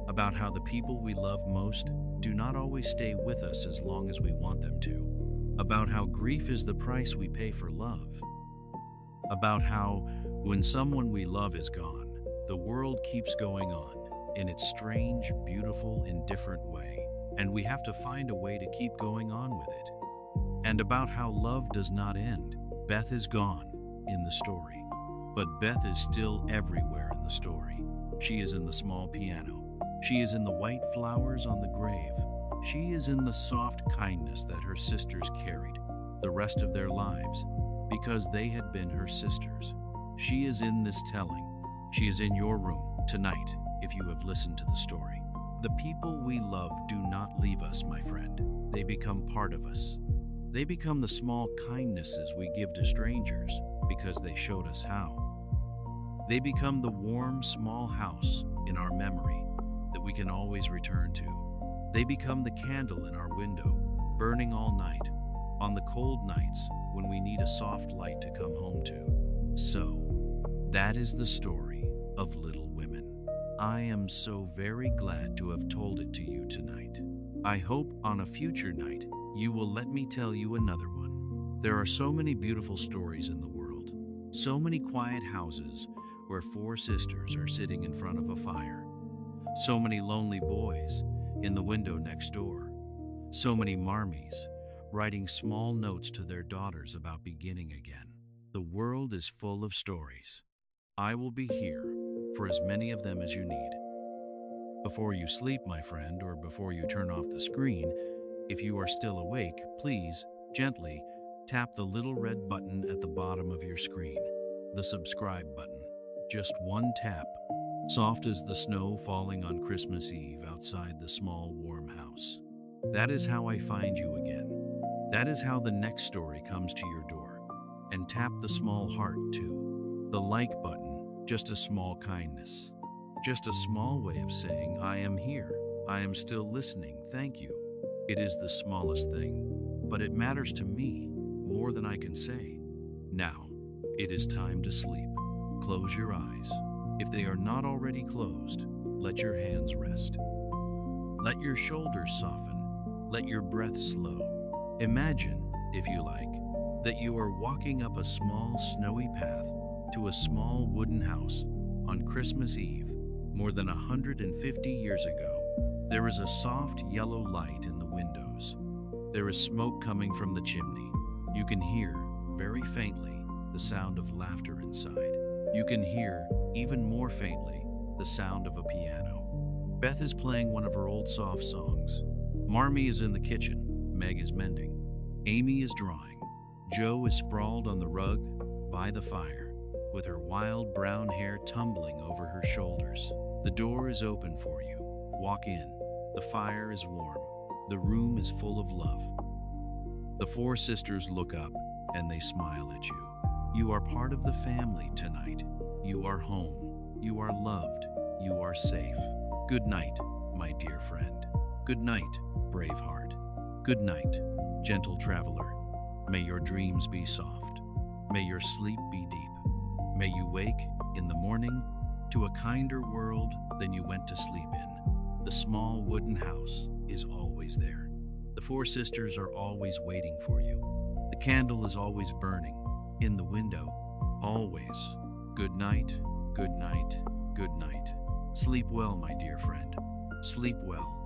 about how the people we love most do not always stay with us as long as we want them to, about how grief is the price we pay for love, about how when someone we love is gone, the world keeps going on in its strange, beautiful, indifferent way, and we have to find a way to keep going on with it. And about how love does not end. Beth is gone in the story, but Beth is still everywhere in the story. She is in the small piano. She is in the white flowers on the grave. She is in the soft kindness that her sisters carried the rest of their lives because they had been her sisters. She is in this telling. She is in your room tonight if you have listened to the story. The people we love do not leave us, my friend. They become part of us. They become the small kindnesses we give to strangers because they showed us how. They become the warm, small house in our memory that we can always return to. They become the candle in our window, burning all night, on the cold nights when we need a soft light to come home to. So, that is the story of Little Women. I am so very glad to have told it to you tonight. I hope on a future night you will let me tell you another one. There are so many beautiful stories in the world, so many quiet houses where four sisters are sitting in front of a fire, so many lonely boys in the window next door, so many marmies writing small notes to their daughters about beginning again. The world is full of stories. I will be here for as many of them as you need. Before you sleep, my friend, or before you turn off the screen, if you are still awake, please, gently, tap the little red button at the bottom of your screen, the subscribe button. Just one tap, soft as the snow falling on Christmas Eve outside the small, warm house. That is how I find you again. That is how the next story comes to your door. And tap the small heart, too. The like button, just a small kindness. Just a small way of saying, I am here. I am still listening. Thank you. It is the smallest thing, but it matters to me more than I can say. Now, it is time to sleep. Close your eyes. If they are not already closed, let your hands rest. Let your shoulders soften. Let your breath slow. Imagine, if you like, that you are walking up a small snowy path to a small wooden house on Christmas Eve more than 150 years ago. There is a soft yellow light in the windows. There is smoke coming from the chimney. You can hear, very faintly, the sound of laughter inside. You can hear, even more faintly, the sound of a piano. Beth is playing one of her old soft songs. Marmee is in the kitchen. Meg is mending. Amy is drawing. Jo is sprawled on the rug by the fire, with her wild brown hair tumbling over her shoulders. The door is open for you. Walk in. The fire is warm. The room is full of love. The four sisters look up and they smile at you. You are part of the family tonight. You are home. You are loved. You are safe. Good night, my dear friend. Good night, brave heart. Good night, gentle traveler. May your dreams be soft. May your sleep be deep. May you wake in the morning to a kinder world than you went to sleep in. The small wooden house is always there. The four sisters are always waiting for you. The candle is always burning in the window, always. Good night, good night, good night. Sleep well, my dear friend. Sleep well.